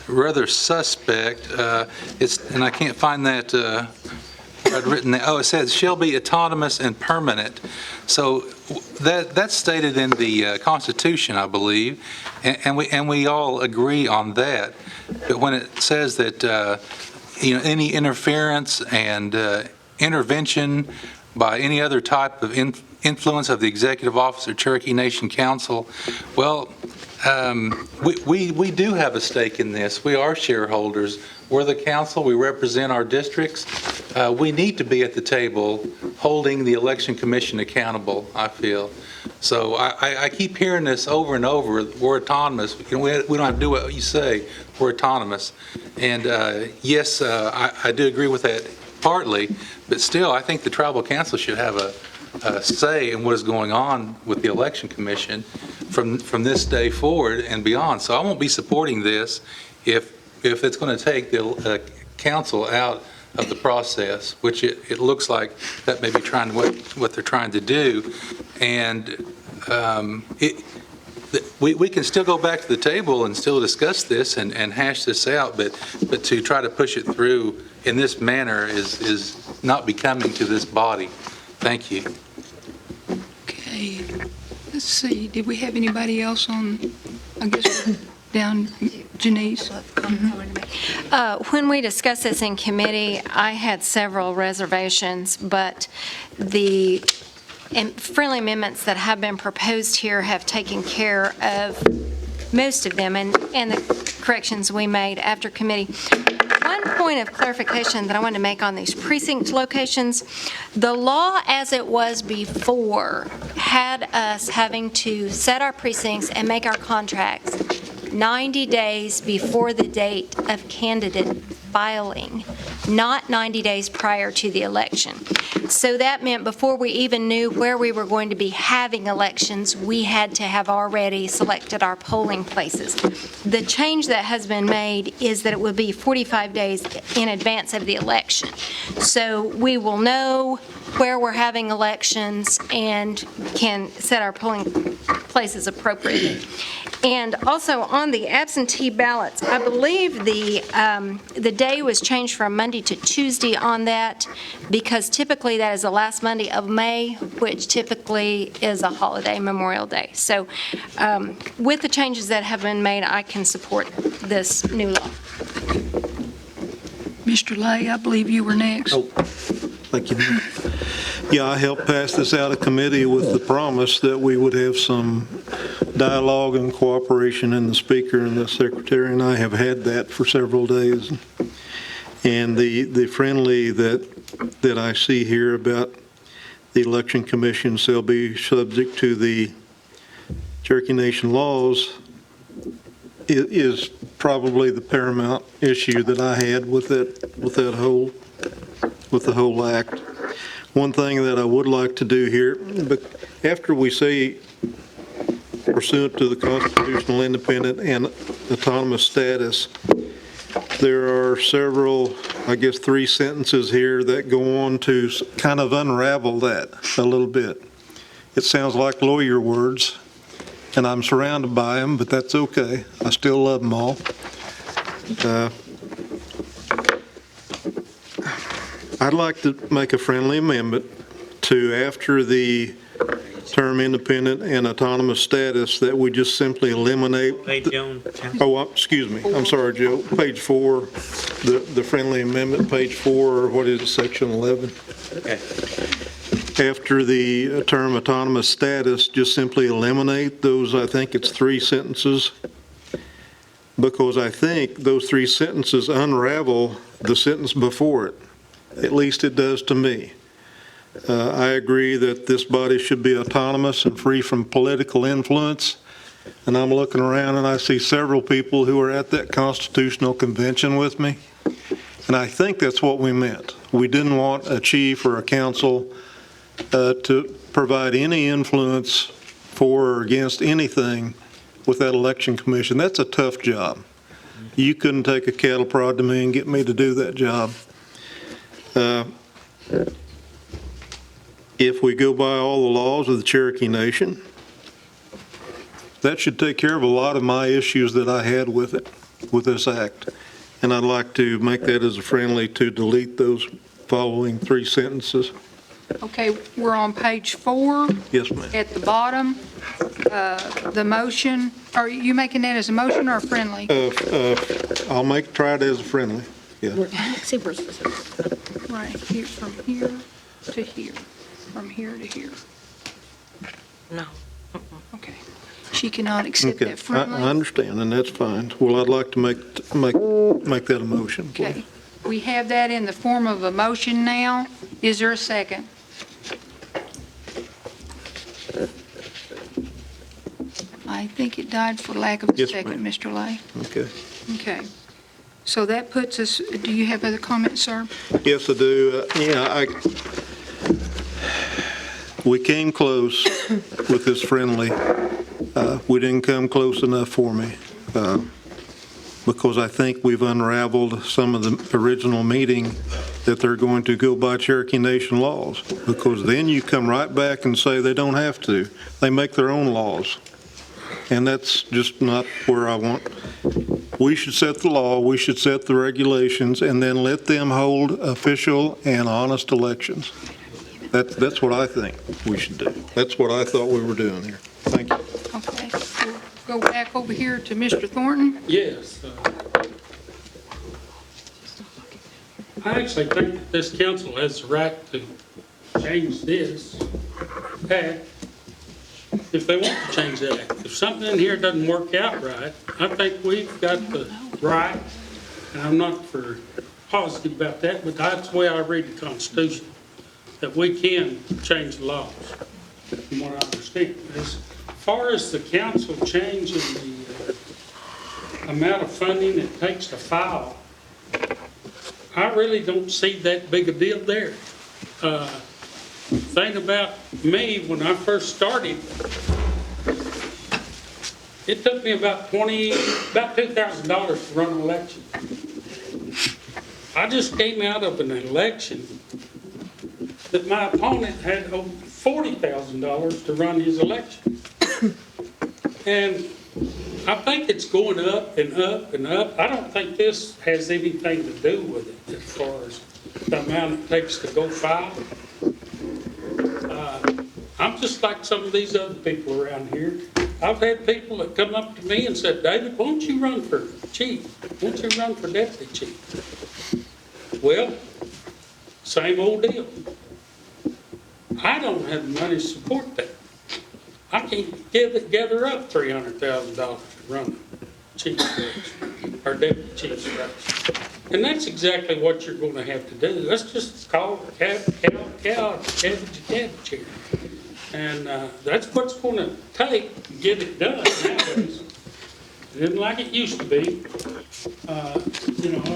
rather suspect. And I can't find that. I'd written that. Oh, it says shall be autonomous and permanent. So that's stated in the Constitution, I believe, and we all agree on that. But when it says that any interference and intervention by any other type of influence of the executive office or Cherokee Nation Council, well, we do have a stake in this. We are shareholders. We're the council. We represent our districts. We need to be at the table holding the Election Commission accountable, I feel. So I keep hearing this over and over. We're autonomous. We don't have to do what you say. We're autonomous. And yes, I do agree with that partly, but still I think the tribal council should have say in what is going on with the Election Commission from this day forward and beyond. So I won't be supporting this if it's going to take the council out of the process, which it looks like that may be trying what they're trying to do. And we can still go back to the table and still discuss this and hash this out, but to try to push it through in this manner is not becoming to this body. Thank you. Okay, let's see, did we have anybody else on, I guess, down, Janice? When we discussed this in committee, I had several reservations, but the friendly amendments that have been proposed here have taken care of most of them and the corrections we made after committee. One point of clarification that I want to make on these precinct locations, the law as it was before had us having to set our precincts and make our contracts 90 days before the date of candidate filing, not 90 days prior to the election. So that meant before we even knew where we were going to be having elections, we had to have already selected our polling places. The change that has been made is that it will be 45 days in advance of the election. So we will know where we're having elections and can set our polling places appropriately. And also on the absentee ballots, I believe the day was changed from Monday to Tuesday on that because typically that is the last Monday of May, which typically is a holiday, Memorial Day. So with the changes that have been made, I can support this new law. Mr. Lay, I believe you were next. Oh, thank you, Mayor. Yeah, I helped pass this out of committee with the promise that we would have some dialogue and cooperation, and the Speaker and the Secretary and I have had that for several days. And the friendly that I see here about the Election Commission shall be subject to the Cherokee Nation laws is probably the paramount issue that I had with the whole act. One thing that I would like to do here, but after we say pursuant to the constitutional independent and autonomous status, there are several, I guess 3 sentences here that go on to kind of unravel that a little bit. It sounds like lawyer words, and I'm surrounded by them, but that's okay. I still love them all. I'd like to make a friendly amendment to, after the term independent and autonomous status, that we just simply eliminate. Excuse me. I'm sorry, Joe. Page 4, the friendly amendment, page 4, or what is it, section 11? Okay. After the term autonomous status, just simply eliminate those, I think it's 3 sentences, because I think those 3 sentences unravel the sentence before it. At least it does to me. I agree that this body should be autonomous and free from political influence. And I'm looking around and I see several people who are at that constitutional convention with me. And I think that's what we meant. We didn't want a chief or a council to provide any influence for or against anything with that election commission. That's a tough job. You couldn't take a cattle prod to me and get me to do that job. If we go by all the laws of the Cherokee Nation, that should take care of a lot of my issues that I had with it, with this act. And I'd like to make that as a friendly to delete those following 3 sentences. Okay, we're on page 4. Yes, ma'am. At the bottom, the motion, are you making that as a motion or a friendly? I'll try it as a friendly. Yeah. Right, here, from here to here, from here to here. No. Okay. She cannot accept Okay, that friendly? I understand, and that's fine. Well, I'd like to make that a motion. Okay. We have that in the form of a motion now. Is there a second? I think it died for lack of a Yes, second, ma'am. Mr. Lay. Okay. Okay. So that puts us, do you have other comments, sir? Yes, I do. We came close with this friendly. We didn't come close enough for me, because I think we've unraveled some of the original meeting that they're going to go by Cherokee Nation laws, because then you come right back and say they don't have to. They make their own laws. And that's just not where I want. We should set the law, we should set the regulations, and then let them hold official and honest elections. That's what I think we should do. That's what I thought we were doing here. Thank you. Okay, we'll go back over here to Mr. Thornton. Yes. I actually think that this council has the right to change this act if they want to change the act. If something in here doesn't work out right, I think we've got the right, and I'm not for positive about that, but that's the way I read the Constitution, that we can change the laws, from what I understand. As far as the council changing the amount of funding it takes to file, I really don't see that big a deal there. Thing about me, when I first started, it took me about $2,000 to run an election. I just came out of an election that my opponent had over $40,000 to run his election. And I think it's going up and up and up. I don't think this has anything to do with it as far as the amount it takes to go file. I'm just like some of these other people around here. I've had people that come up to me and said, David, why don't you run for chief? Why don't you run for deputy chief? Well, same old deal. I don't have the money to support that. I can't gather up $300,000 to run a chief's race or deputy chief's race. And that's exactly what you're going to have to do. Let's just call cow, cabbage here. And that's what's going to take to get it done nowadays. It isn't like it used to be. I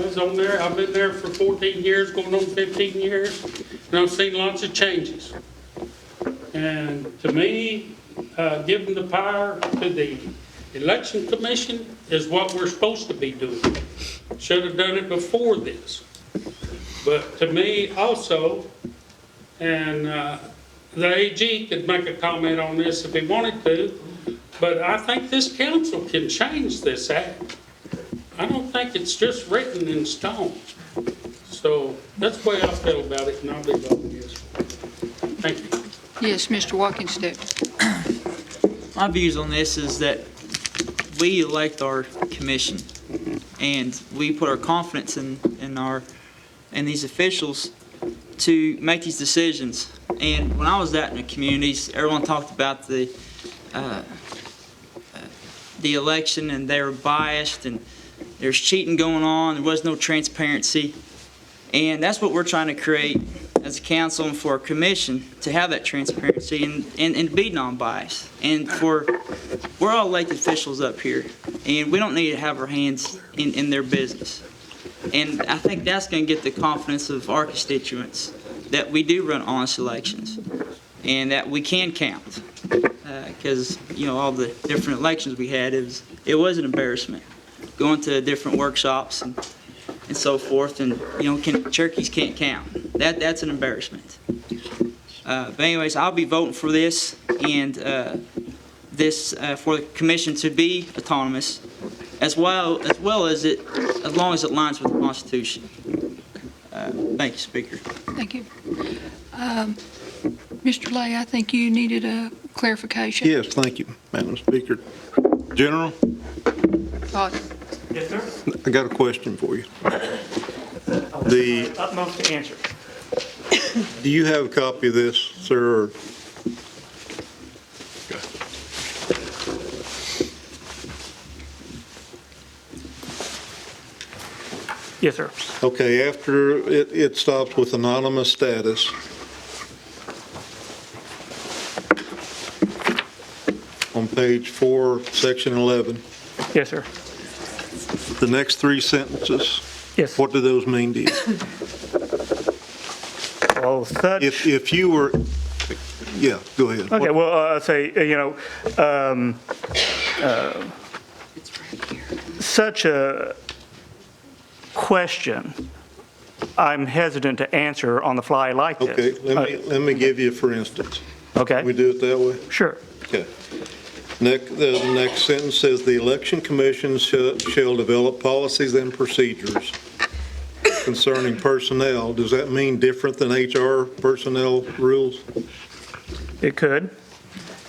was on there, I've been there for 14 years, going on 15 years, and I've seen lots of changes. And to me, giving the power to the election commission is what we're supposed to be doing. Should have done it before this. But to me also, and the AG could make a comment on this if he wanted to, but I think this council can change this act. I don't think it's just written in stone. So that's the way I feel about it, and I'll be voting yes. Thank you. Yes, Mr. Walkingstick. My views on this is that we elect our commission, and we put our confidence in these officials to make these decisions. And when I was out in the communities, everyone talked about the election, and they were biased, and there's cheating going on. There was no transparency, and that's what we're trying to create as a council and for a commission, to have that transparency and be non-biased. And we're all elected officials up here, and we don't need to have our hands in their business. And I think that's going to get the confidence of our constituents that we do run honest elections and that we can count. Because, all the different elections we had, it was an embarrassment. Going to different workshops and so forth, and, Cherokees can't count. That's an embarrassment. But anyways, I'll be voting for this, and for the commission to be autonomous, as long as it aligns with the Constitution. Thank you, Speaker. Thank you. Mr. Lay, I think you needed a clarification. Yes, thank you, Madam Speaker. General? Yes, sir. I got a question for you. The utmost to answer. Do you have a copy of this, sir? Yes, sir. Okay, after it stops with anonymous status, on page 4, section 11. Yes, sir. The next three sentences. Yes. What do those mean to you? Well, such. If you were, Yeah, go ahead. Okay, well, I'll say, such a question, I'm hesitant to answer on the fly like this. Okay, let me give you, for instance. Okay. We do it that way? Sure. Okay. The next sentence says, "The Election Commission shall develop policies and procedures concerning personnel." Does that mean different than HR personnel rules? It could.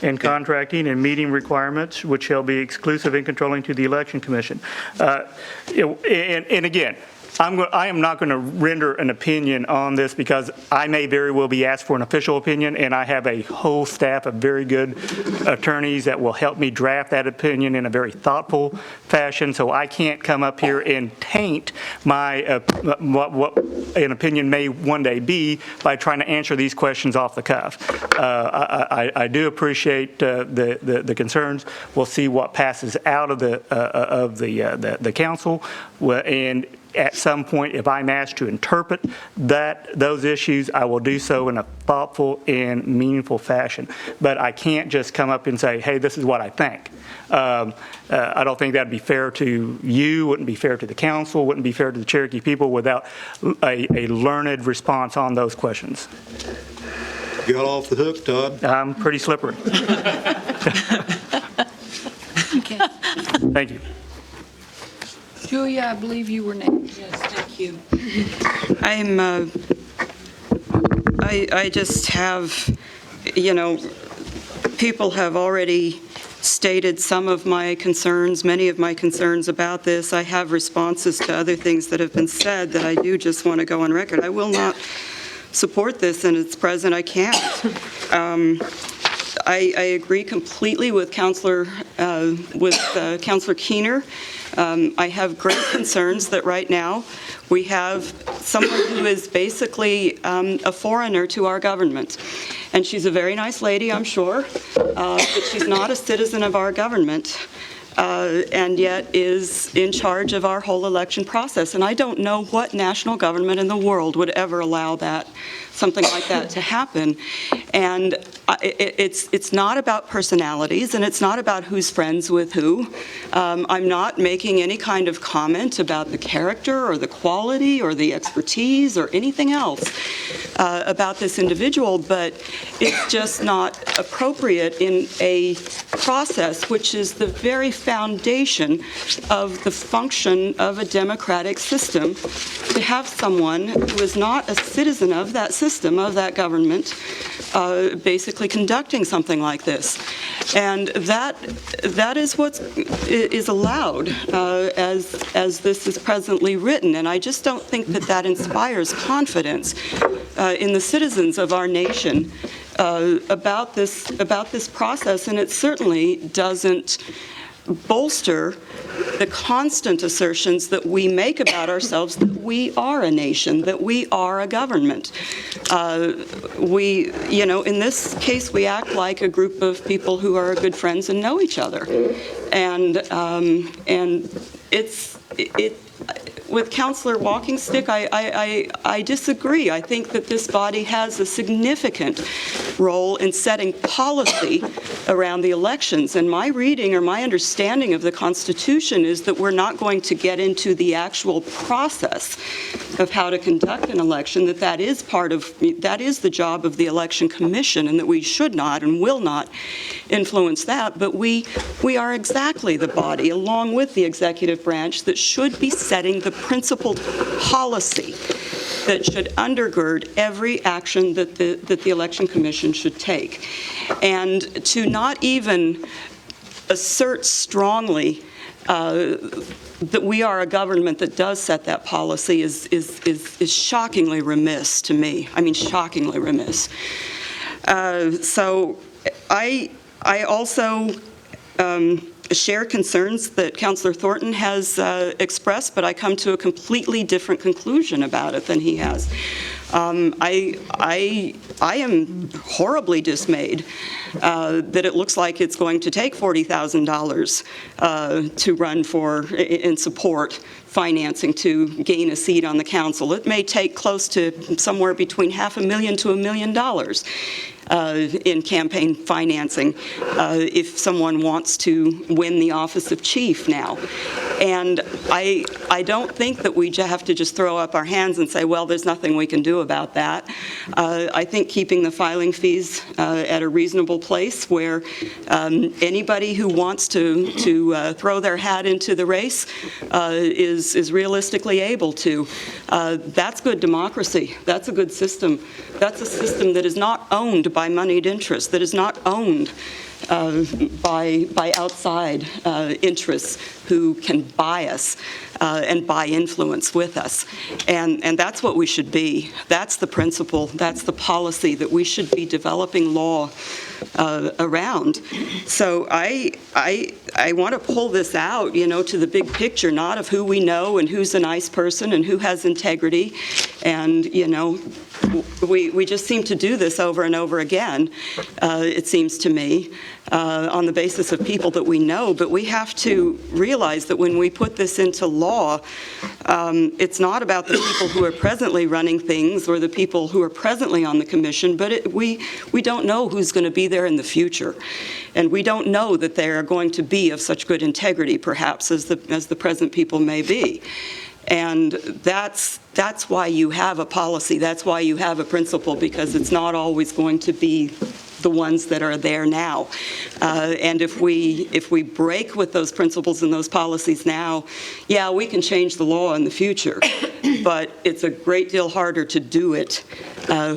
And contracting and meeting requirements, which shall be exclusive and controlling to the Election Commission. And again, I am not going to render an opinion on this because I may very well be asked for an official opinion, and I have a whole staff of very good attorneys that will help me draft that opinion in a very thoughtful fashion, so I can't come up here and taint my what an opinion may one day be by trying to answer these questions off the cuff. I do appreciate the concerns. We'll see what passes out of the council, and at some point, if I'm asked to interpret those issues, I will do so in a thoughtful and meaningful fashion. But I can't just come up and say, hey, this is what I think. I don't think that would be fair to you, wouldn't be fair to the council, wouldn't be fair to the Cherokee people without a learned response on those questions. You got off the hook, Todd. I'm pretty slippery. Okay. Thank you. Julia, I believe you were next. Yes, thank you. I just have, people have already stated some of my concerns, many of my concerns about this. I have responses to other things that have been said that I do just want to go on record. I will not support this in its present. I can't. I agree completely with Councilor Keener. I have great concerns that right now we have someone who is basically a foreigner to our government. And she's a very nice lady, I'm sure, but she's not a citizen of our government. And yet is in charge of our whole election process. And I don't know what national government in the world would ever allow something like that to happen. And it's not about personalities, and it's not about who's friends with who. I'm not making any kind of comment about the character or the quality or the expertise or anything else about this individual, but it's just not appropriate in a process which is the very foundation of the function of a democratic system, to have someone who is not a citizen of that system, of that government, basically conducting something like this. And that is what is allowed as this is presently written. And I just don't think that inspires confidence in the citizens of our nation about this process, and it certainly doesn't bolster the constant assertions that we make about ourselves that we are a nation, that we are a government. In this case, we act like a group of people who are good friends and know each other, and with Councilor Walkingstick, I disagree. I think that this body has a significant role in setting policy around the elections. And my reading or my understanding of the Constitution is that we're not going to get into the actual process of how to conduct an election, that is the job of the Election Commission, and that we should not and will not influence that. But we are exactly the body, along with the executive branch, that should be setting the principled policy that should undergird every action that the Election Commission should take. And to not even assert strongly that we are a government that does set that policy is shockingly remiss to me. I mean, shockingly remiss. So I also share concerns that Councilor Thornton has expressed, but I come to a completely different conclusion about it than he has. I am horribly dismayed that it looks like it's going to take $40,000 to run for and support financing to gain a seat on the council. It may take close to somewhere between $500,000 to $1 million. in campaign financing if someone wants to win the office of chief now. And I don't think that we have to just throw up our hands and say, well, there's nothing we can do about that. I think keeping the filing fees at a reasonable place where anybody who wants to throw their hat into the race is realistically able to. That's good democracy. That's a good system. That's a system that is not owned by moneyed interests, that is not owned by outside interests who can buy us and buy influence with us. And that's what we should be. That's the principle, that's the policy that we should be developing law around. So I want to pull this out, to the big picture, not of who we know and who's a nice person and who has integrity. And, we just seem to do this over and over again, it seems to me, on the basis of people that we know. But we have to realize that when we put this into law, it's not about the people who are presently running things or the people who are presently on the commission, but we don't know who's going to be there in the future. And we don't know that they are going to be of such good integrity, perhaps, as the present people may be. And that's why you have a policy, that's why you have a principle, because it's not always going to be the ones that are there now. And if we break with those principles and those policies now, yeah, we can change the law in the future, but it's a great deal harder to do it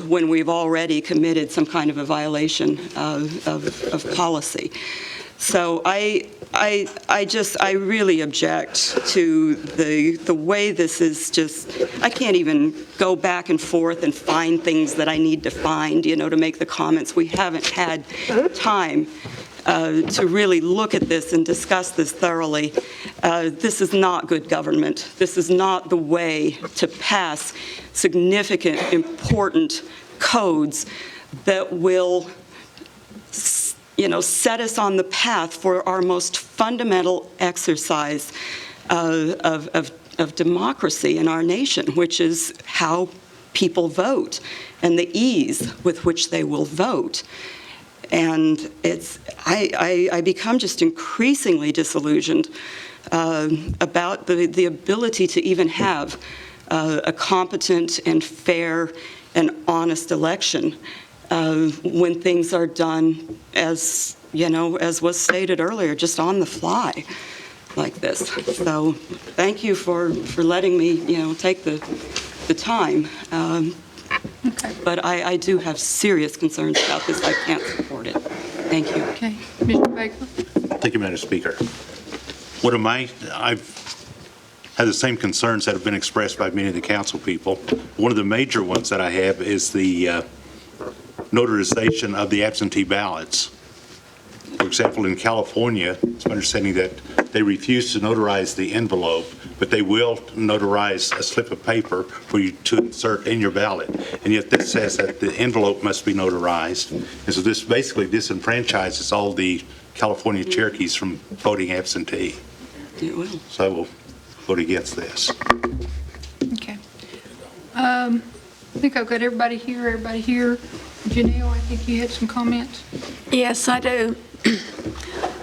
when we've already committed some kind of a violation of policy. So I really object to the way this is just, I can't even go back and forth and find things that I need to find, to make the comments. We haven't had time to really look at this and discuss this thoroughly. This is not good government. This is not the way to pass significant, important codes that will set us on the path for our most fundamental exercise of democracy in our nation, which is how people vote and the ease with which they will vote. And I become just increasingly disillusioned about the ability to even have a competent and fair and honest election when things are done as was stated earlier, just on the fly like this. So thank you for letting me, take the time. But I do have serious concerns about this. I can't support it. Thank you. Okay. Mr. Baker? Thank you, Madam Speaker. I've had the same concerns that have been expressed by many of the council people. One of the major ones that I have is the notarization of the absentee ballots. For example, in California, it's my understanding that they refuse to notarize the envelope, but they will notarize a slip of paper for you to insert in your ballot. And yet this says that the envelope must be notarized. And so this basically disenfranchises all the California Cherokees from voting absentee. It will. So I will vote against this. Okay. I think I've got everybody here. Janelle, I think you had some comments. Yes, I do.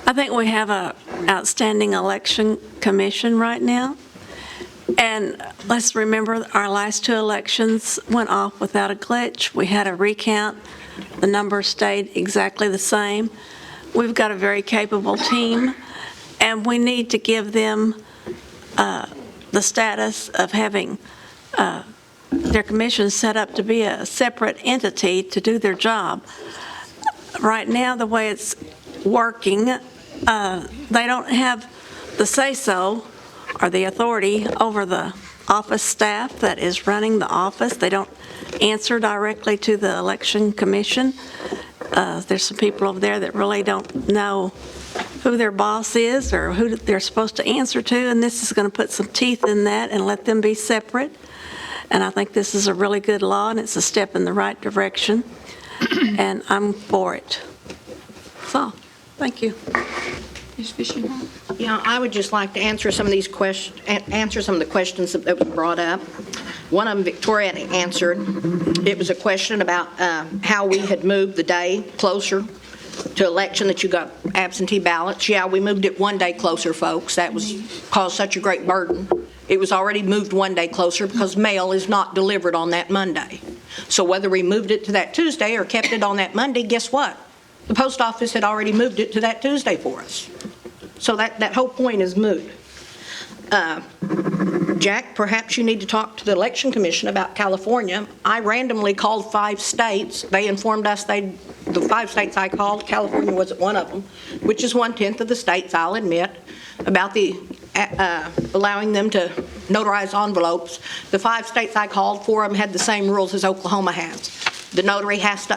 I think we have an outstanding election commission right now. And let's remember our last two elections went off without a glitch. We had a recount. The numbers stayed exactly the same. We've got a very capable team, and we need to give them the status of having their commission set up to be a separate entity to do their job. Right now, the way it's working, they don't have the say-so or the authority over the office staff that is running the office. They don't answer directly to the election commission. There's some people over there that really don't know who their boss is or who they're supposed to answer to, and this is going to put some teeth in that and let them be separate. And I think this is a really good law, and it's a step in the right direction, and I'm for it. So, thank you. Ms. Fisher-Hall? Yeah, I would just like to answer some of these questions, answer some of the questions that were brought up. One of them Victoria answered. It was a question about how we had moved the day closer to election, that you got absentee ballots. Yeah, we moved it one day closer, folks. That caused such a great burden. It was already moved one day closer because mail is not delivered on that Monday. So whether we moved it to that Tuesday or kept it on that Monday, guess what? The post office had already moved it to that Tuesday for us. So that whole point is moot. Jack, perhaps you need to talk to the Election Commission about California. I randomly called 5 states. They informed us the 5 states I called, California wasn't one of them, which is 1/10 of the states, I'll admit, about the allowing them to notarize envelopes. The 5 states I called, 4 of them had the same rules as Oklahoma has. The notary has to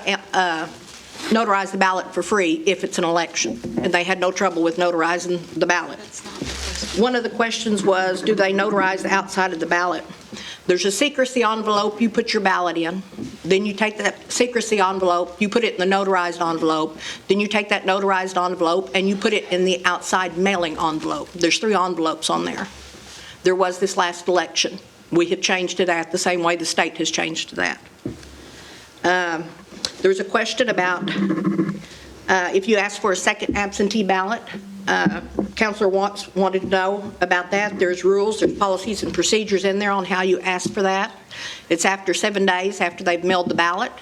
notarize the ballot for free if it's an election, and they had no trouble with notarizing the ballot. One of the questions was, do they notarize outside of the ballot? There's a secrecy envelope you put your ballot in. Then you take that secrecy envelope, you put it in the notarized envelope. Then you take that notarized envelope and you put it in the outside mailing envelope. There's 3 envelopes on there. There was this last election. We have changed to that the same way the state has changed to that. There was a question about if you ask for a second absentee ballot. Councilor Watts wanted to know about that. There's rules, there's policies and procedures in there on how you ask for that. It's after 7 days after they've mailed the ballot.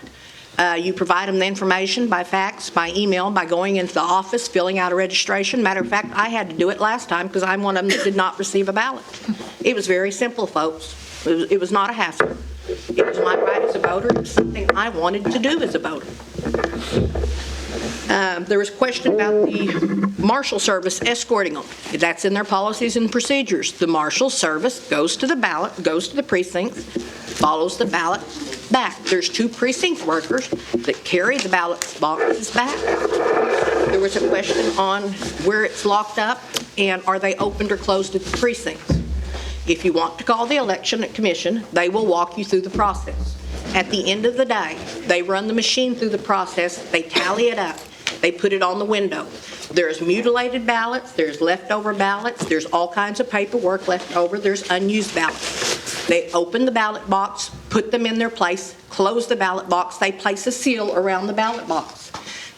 You provide them the information by fax, by email, by going into the office, filling out a registration. Matter of fact, I had to do it last time because I'm one of them that did not receive a ballot. It was very simple, folks. It was not a hassle. It was my right as a voter. It was something I wanted to do as a voter. There was a question about the Marshal Service escorting them. That's in their policies and procedures. The Marshal Service goes to the ballot, goes to the precincts, follows the ballot back. There's 2 precinct workers that carry the ballot boxes back. There was a question on where it's locked up and are they opened or closed at the precincts. If you want to call the election commission, they will walk you through the process. At the end of the day, they run the machine through the process, they tally it up, they put it on the window. There's mutilated ballots, there's leftover ballots, there's all kinds of paperwork left over, there's unused ballots. They open the ballot box, put them in their place, close the ballot box, they place a seal around the ballot box.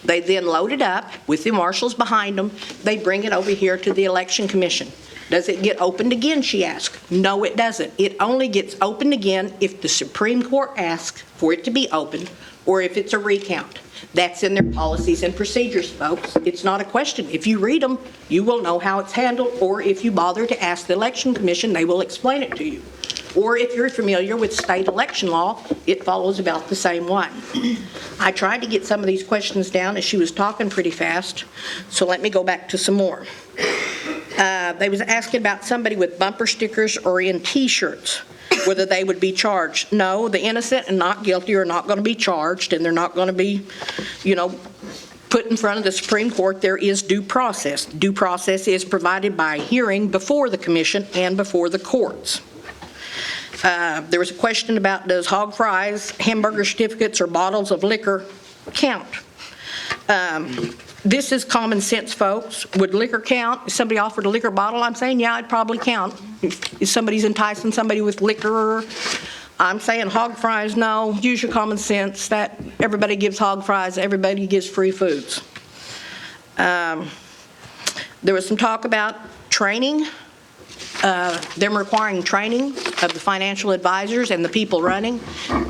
They then load it up with the marshals behind them, they bring it over here to the election commission. Does it get opened again, she asked. No, it doesn't. It only gets opened again if the Supreme Court asks for it to be opened or if it's a recount. That's in their policies and procedures, folks. It's not a question. If you read them, you will know how it's handled, or if you bother to ask the Election Commission, they will explain it to you. Or if you're familiar with state election law, it follows about the same way. I tried to get some of these questions down as she was talking pretty fast, so let me go back to some more. They was asking about somebody with bumper stickers or in T-shirts, whether they would be charged. No, the innocent and not guilty are not going to be charged, and they're not going to be, put in front of the Supreme Court. There is due process. Due process is provided by hearing before the commission and before the courts. There was a question about, does hog fries, hamburger certificates, or bottles of liquor count? This is common sense, folks. Would liquor count? If somebody offered a liquor bottle, I'm saying, yeah, it'd probably count. If somebody's enticing somebody with liquor, I'm saying hog fries, no. Use your common sense. That everybody gives hog fries, everybody gives free foods. There was some talk about training. Them requiring training of the financial advisors and the people running.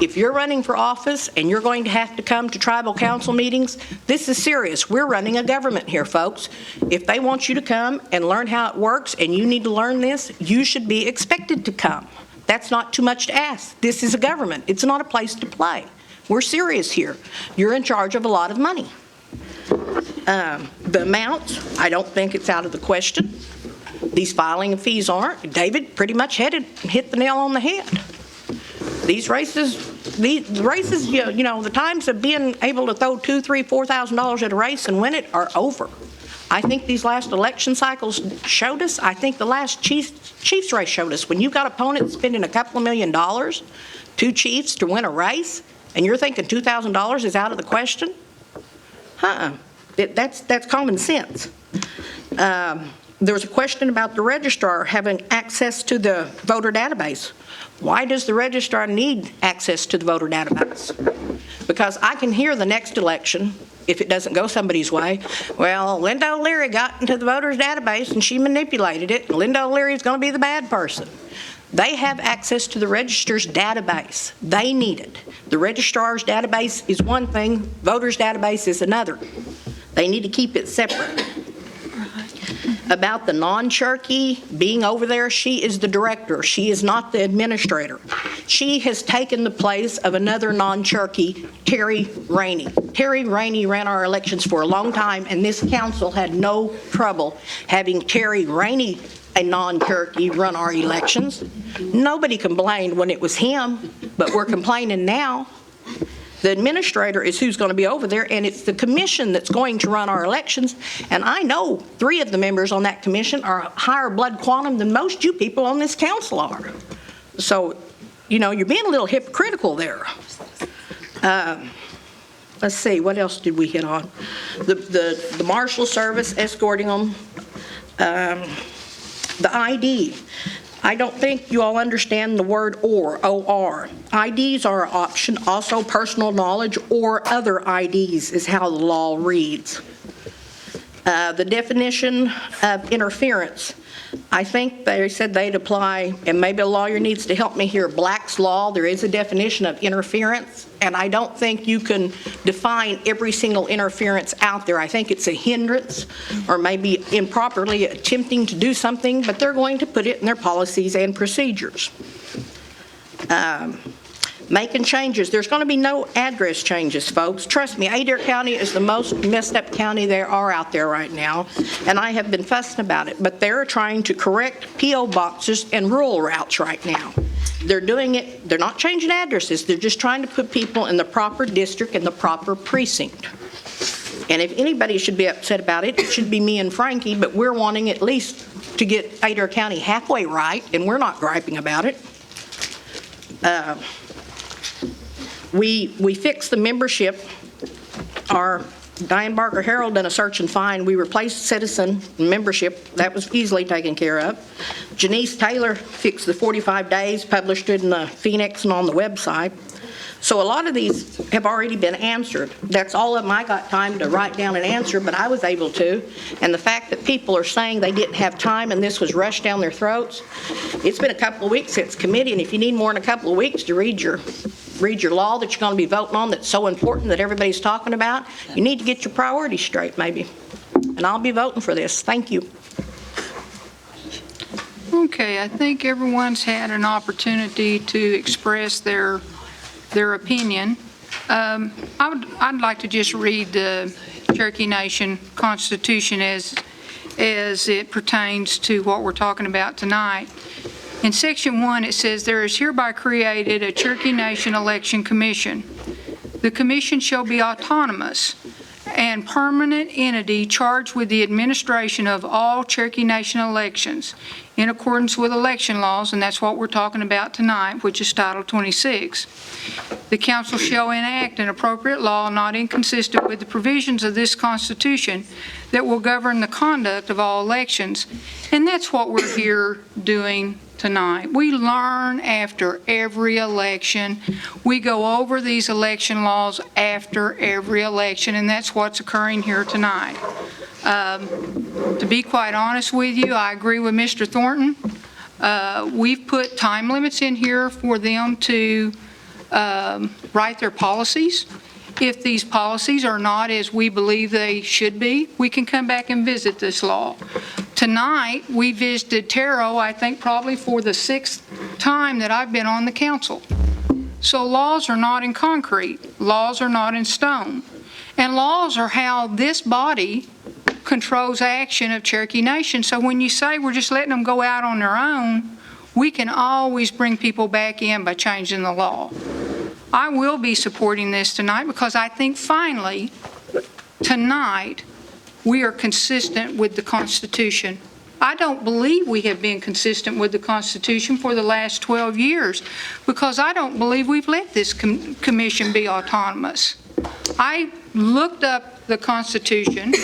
If you're running for office and you're going to have to come to tribal council meetings, this is serious. We're running a government here, folks. If they want you to come and learn how it works and you need to learn this, you should be expected to come. That's not too much to ask. This is a government. It's not a place to play. We're serious here. You're in charge of a lot of money. The amount, I don't think it's out of the question. These filing fees aren't. David pretty much hit the nail on the head. These races, the times of being able to throw $2,000, $3,000, $4,000 at a race and win it are over. I think these last election cycles showed us. I think the last Chiefs race showed us. When you've got opponents spending a couple of $1 million, 2 chiefs to win a race, and you're thinking $2,000 is out of the question? That's common sense. There was a question about the registrar having access to the voter database. Why does the registrar need access to the voter database? Because I can hear the next election, if it doesn't go somebody's way, well, Linda O'Leary got into the voters database and she manipulated it, and Linda O'Leary is going to be the bad person. They have access to the registrar's database. They need it. The registrar's database is one thing, voters' database is another. They need to keep it separate. About the non-Cherokee being over there, she is the director. She is not the administrator. She has taken the place of another non-Cherokee, Terry Rainey. Terry Rainey ran our elections for a long time, and this council had no trouble having Terry Rainey, a non-Cherokee, run our elections. Nobody complained when it was him, but we're complaining now. The administrator is who's going to be over there, and it's the commission that's going to run our elections. And I know 3 of the members on that commission are higher blood quantum than most you people on this council are. So, you know, you're being a little hypocritical there. Let's see, what else did we hit on? The marshal service escorting them. The ID. I don't think you all understand the word OR. IDs are an option, also personal knowledge or other IDs is how the law reads. The definition of interference. I think they said they'd apply, and maybe a lawyer needs to help me here, Black's Law. There is a definition of interference, and I don't think you can define every single interference out there. I think it's a hindrance or maybe improperly attempting to do something, but they're going to put it in their policies and procedures. Making changes. There's going to be no address changes, folks. Trust me, Adair County is the most messed up county there are out there right now, and I have been fussing about it, but they're trying to correct P.O. boxes and rural routes right now. They're doing it, they're not changing addresses, they're just trying to put people in the proper district and the proper precinct. And if anybody should be upset about it, it should be me and Frankie, but we're wanting at least to get Adair County halfway right, and we're not griping about it. We fixed the membership. Our Diane Barker Herald done a search and find. We replaced citizen membership. That was easily taken care of. Janice Taylor fixed the 45 days, published it in the Phoenix and on the website. So a lot of these have already been answered. That's all of them I got time to write down and answer, but I was able to. And the fact that people are saying they didn't have time and this was rushed down their throats, it's been a couple of weeks since committee, and if you need more than a couple of weeks to read your law that you're going to be voting on that's so important that everybody's talking about, you need to get your priorities straight, maybe. And I'll be voting for this. Thank you. Okay, I think everyone's had an opportunity to express their opinion. I'd like to just read the Cherokee Nation Constitution as it pertains to what we're talking about tonight. In Section 1, it says, "There is hereby created a Cherokee Nation Election Commission. The commission shall be autonomous and permanent entity charged with the administration of all Cherokee Nation elections in accordance with election laws," and that's what we're talking about tonight, which is Title 26. "The council shall enact an appropriate law not inconsistent with the provisions of this Constitution that will govern the conduct of all elections." And that's what we're here doing tonight. We learn after every election. We go over these election laws after every election, and that's what's occurring here tonight. To be quite honest with you, I agree with Mr. Thornton. We've put time limits in here for them to write their policies. If these policies are not as we believe they should be, we can come back and visit this law. Tonight, we visited Taro, I think probably for the 6th time that I've been on the council. So laws are not in concrete. Laws are not in stone. And laws are how this body controls action of Cherokee Nation. So when you say we're just letting them go out on their own, we can always bring people back in by changing the law. I will be supporting this tonight because I think finally, tonight, we are consistent with the Constitution. I don't believe we have been consistent with the Constitution for the last 12 years because I don't believe we've let this commission be autonomous. I looked up the Constitution.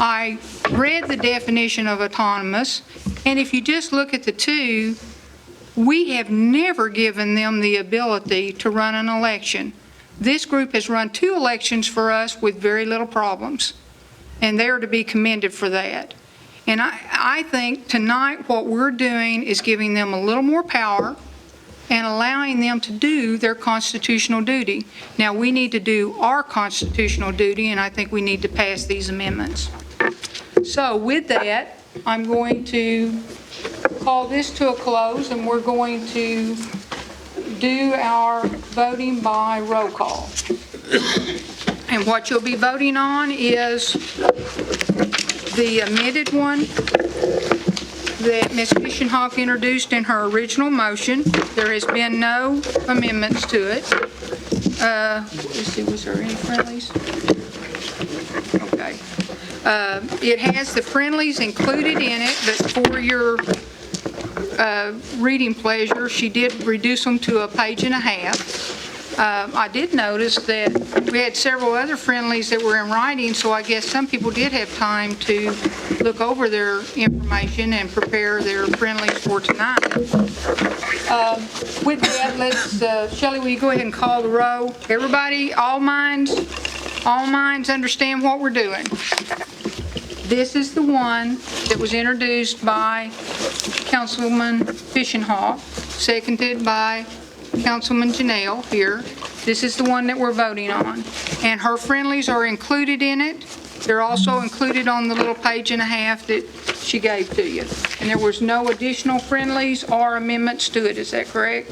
I read the definition of autonomous, and if you just look at the two, we have never given them the ability to run an election. This group has run 2 elections for us with very little problems, and they are to be commended for that. And I think tonight what we're doing is giving them a little more power and allowing them to do their constitutional duty. Now, we need to do our constitutional duty, and I think we need to pass these amendments. So with that, I'm going to call this to a close, and we're going to do our voting by roll call. And what you'll be voting on is the amended one that Ms. Fishenhoff introduced in her original motion. There has been no amendments to it. Let's see, was there any friendlies? Okay. It has the friendlies included in it, but for your reading pleasure, she did reduce them to a page and a half. I did notice that we had several other friendlies that were in writing, so I guess some people did have time to look over their information and prepare their friendlies for tonight. With that, let's, Shelley, will you go ahead and call the roll? Everybody, all minds understand what we're doing. This is the one that was introduced by Councilwoman Fishenhoff, seconded by Councilman Janelle here. This is the one that we're voting on. And her friendlies are included in it. They're also included on the little page and a half that she gave to you. And there was no additional friendlies or amendments to it, is that correct?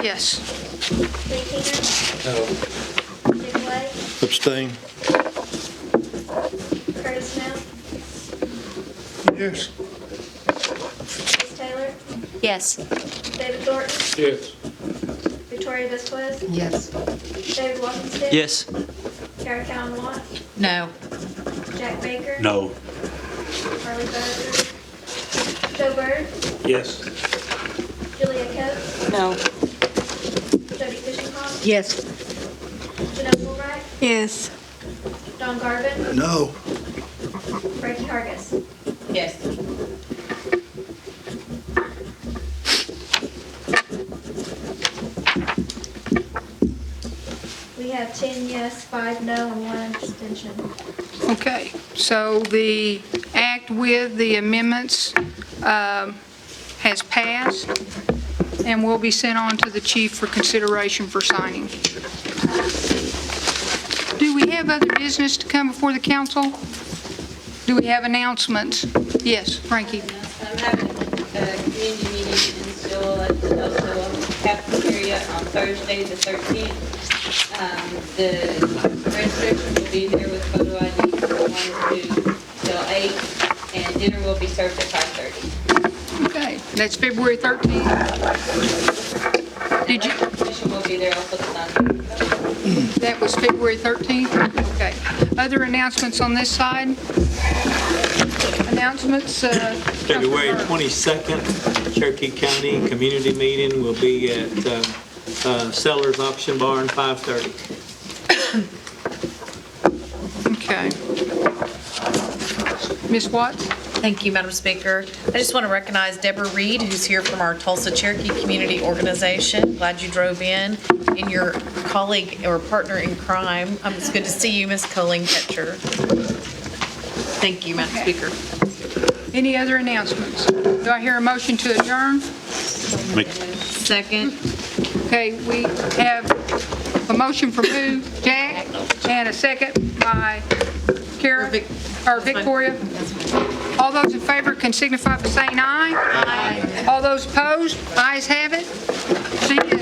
Yes. No. Abstain. Curtis Smith? Yes. Ms. Taylor? Yes. David Thornton? Yes. Victoria Vesquez? Yes. David Walkenstick? Yes. Kara Callan Watts? No. Jack Baker? No. Harley Bowser? Joe Byrd? Yes. Julia Coates? No. Jody Fishenhoff? Yes. Janelle Fulbright? Yes. Don Garvin? No. Frankie Hargis? Yes. We have 10 yes, 5 no, and 1 abstention. Okay, so the act with the amendments has passed and will be sent on to the chief for consideration for signing. Do we have other business to come before the council? Do we have announcements? Yes, Frankie. I'm having a community meeting in Still at the cafeteria on Thursday, the 13th. The registration will be there with photo ID from 1 till 8, and dinner will be served at 5:30. Okay, that's February 13th. Did you? Commission will be there also tonight. That was February 13th? Okay. Other announcements on this side? Announcements? February 22nd, Cherokee County Community Meeting will be at Sellers Auction Barn, 5:30. Okay. Ms. Watts? Thank you, Madam Speaker. I just want to recognize Deborah Reed, who's here from our Tulsa Cherokee Community Organization. Glad you drove in. And your colleague or partner in crime. It's good to see you, Ms. Colleen Ketcher. Thank you, Madam Speaker. Any other announcements? Do I hear a motion to adjourn? Second. Okay, we have a motion from who? Jack? And a second by Kara? Or Victoria? All those in favor can signify by saying aye. Aye. All those opposed? Ayes have it. See you.